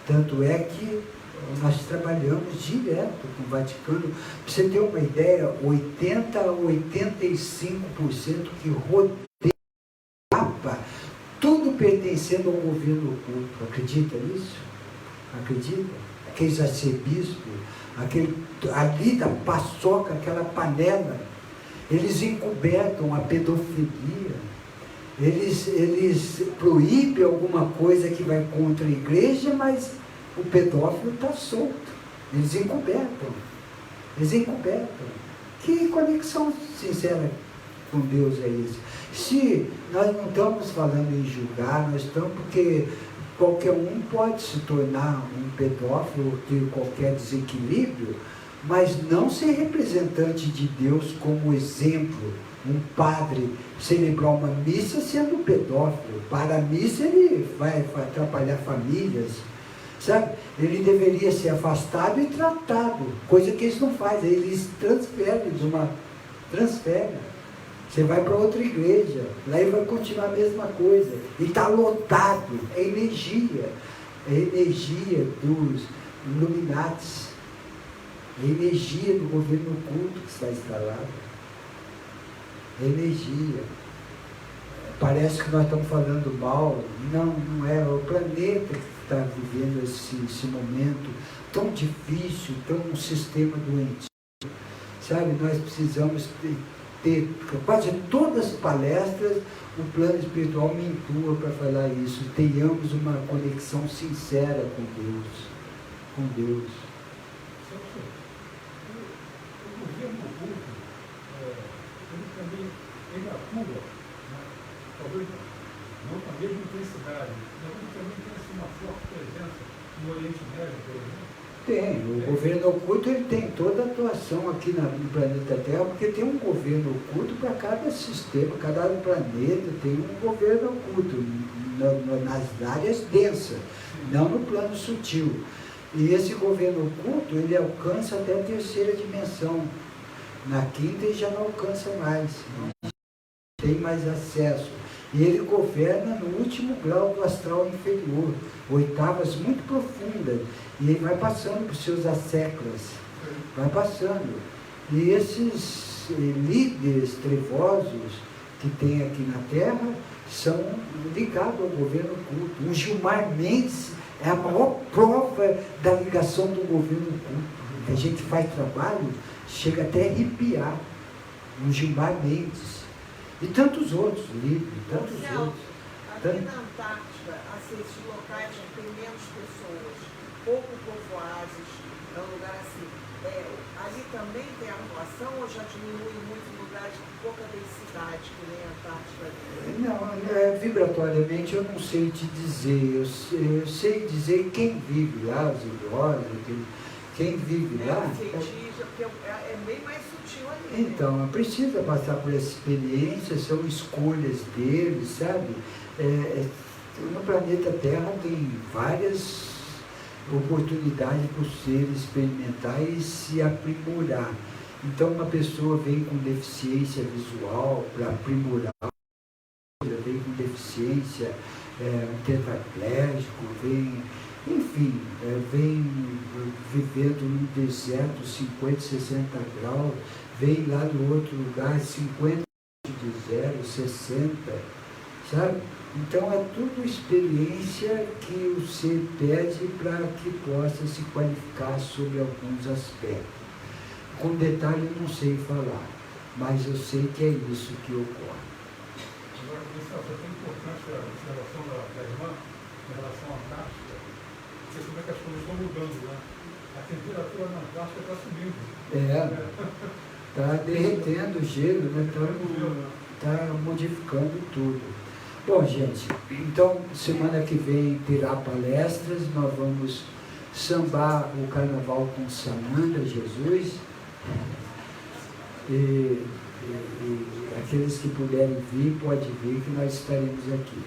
Tanto é que nós trabalhamos direto com o Vaticano. Para você ter uma ideia, 80% a 85% que rodeia o Papa, tudo pertencendo ao governo oculto. Acredita nisso? Acredita? Aqueles arcebispos, ali da paçoca, aquela panela, eles encobertam a pedofilia, eles proíbem alguma coisa que vai contra a igreja, mas o pedófilo está solto. Eles encobertam. Que conexão sincera com Deus é isso? Se nós não estamos falando em julgar, nós estamos porque qualquer um pode se tornar um pedófilo, ter qualquer desequilíbrio, mas não ser representante de Deus como exemplo. Um padre celebrar uma missa sendo pedófilo. Para a missa ele vai atrapalhar famílias, sabe? Ele deveria ser afastado e tratado, coisa que eles não fazem, eles transferem. Você vai para outra igreja, lá ele vai continuar a mesma coisa, e está lotado, é energia dos Illuminatis, é energia do governo oculto que está instalado, é energia. Parece que nós estamos falando mal, não é, o planeta que está vivendo esse momento tão difícil, tão um sistema doentio, sabe? Nós precisamos ter quase todas as palestras, o plano espiritual me intua para falar isso, tenhamos uma conexão sincera com Deus. O governo oculto, ele também atua, né? Talvez não com a mesma intensidade, mas ele também tem uma forte presença no Oriente Médio, por exemplo. Tem, o governo oculto ele tem toda a atuação aqui no planeta Terra, porque tem um governo oculto para cada sistema, cada planeta tem um governo oculto, nas áreas densas, não no plano sutil. E esse governo oculto, ele alcança até a terceira dimensão. Na quinta ele já não alcança mais, não tem mais acesso. E ele governa no último grau do astral inferior, oitavas muito profundas. E ele vai passando por seus asseclas, vai passando. E esses líderes trevosos que tem aqui na Terra são ligados ao governo oculto. O Gilmar Mendes é a maior prova da ligação do governo oculto. A gente faz trabalho, chega até a arrepiar. O Gilmar Mendes. E tantos outros livros, tantos outros. Aqui na Antártida, assim, esses locais tem menos pessoas, pouco povoados, é um lugar assim. Ali também tem atuação ou já diminui muito em lugares de pouca densidade, que nem a Antártida? Não, vibratoriamente eu não sei te dizer. Eu sei dizer quem vive lá, os idosos, quem vive lá. Porque é bem mais sutil ali. Então, precisa passar por essa experiência, são escolhas deles, sabe? No planeta Terra tem várias oportunidades para o ser experimentar e se aprimorar. Então, uma pessoa vem com deficiência visual para aprimorar, vem com deficiência, tetraplégico, vem vivendo num deserto 50, 60 graus, vem lá do outro lugar 50 de 0, 60, sabe? Então é tudo experiência que o ser pede para que possa se qualificar sobre alguns aspectos. Com detalhe eu não sei falar, mas eu sei que é isso que ocorre. Agora, pessoal, você tem importância a observação da irmã em relação à Antártida. Você vê que as coisas estão mudando, né? A temperatura na Antártida está subindo. Está derretendo o gelo, né? Está modificando tudo. Bom, gente, então semana que vem terá palestras, nós vamos sambar o carnaval com Sananda Jesus, e aqueles que puderem vir, pode vir, que nós estaremos aqui.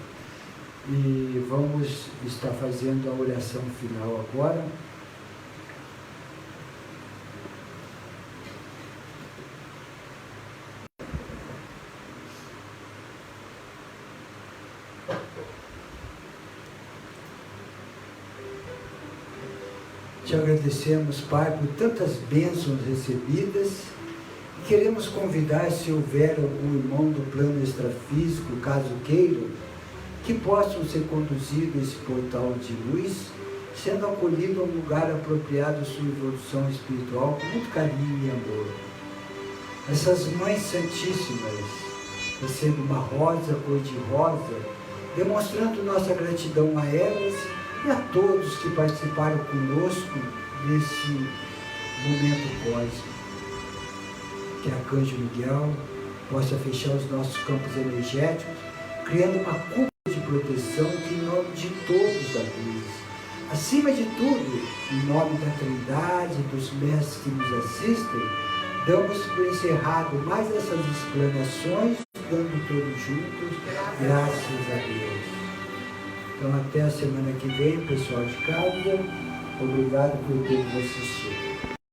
E vamos estar fazendo a oração final agora. Te agradecemos, Pai, por tantas bênçãos recebidas. E queremos convidar, se houver algum irmão do plano extrafísico, caso queiram, que possam ser conduzidos a esse portal de luz, sendo acolhido a um lugar apropriado à sua evolução espiritual, com muito carinho e amor. Essas mães santíssimas recebam uma rosa cor-de-rosa, demonstrando nossa gratidão a elas e a todos que participaram conosco nesse momento cósmico. Que Arcanjo Miguel possa fechar os nossos campos energéticos, criando uma cúpula de proteção que em nome de todos da luz. Acima de tudo, em nome da Trindade, dos mestres que nos assistem, damos por encerrado mais essas explanações, dando todos juntos, graças a Deus. Então até a semana que vem, pessoal de casa, obrigado por terem assistido.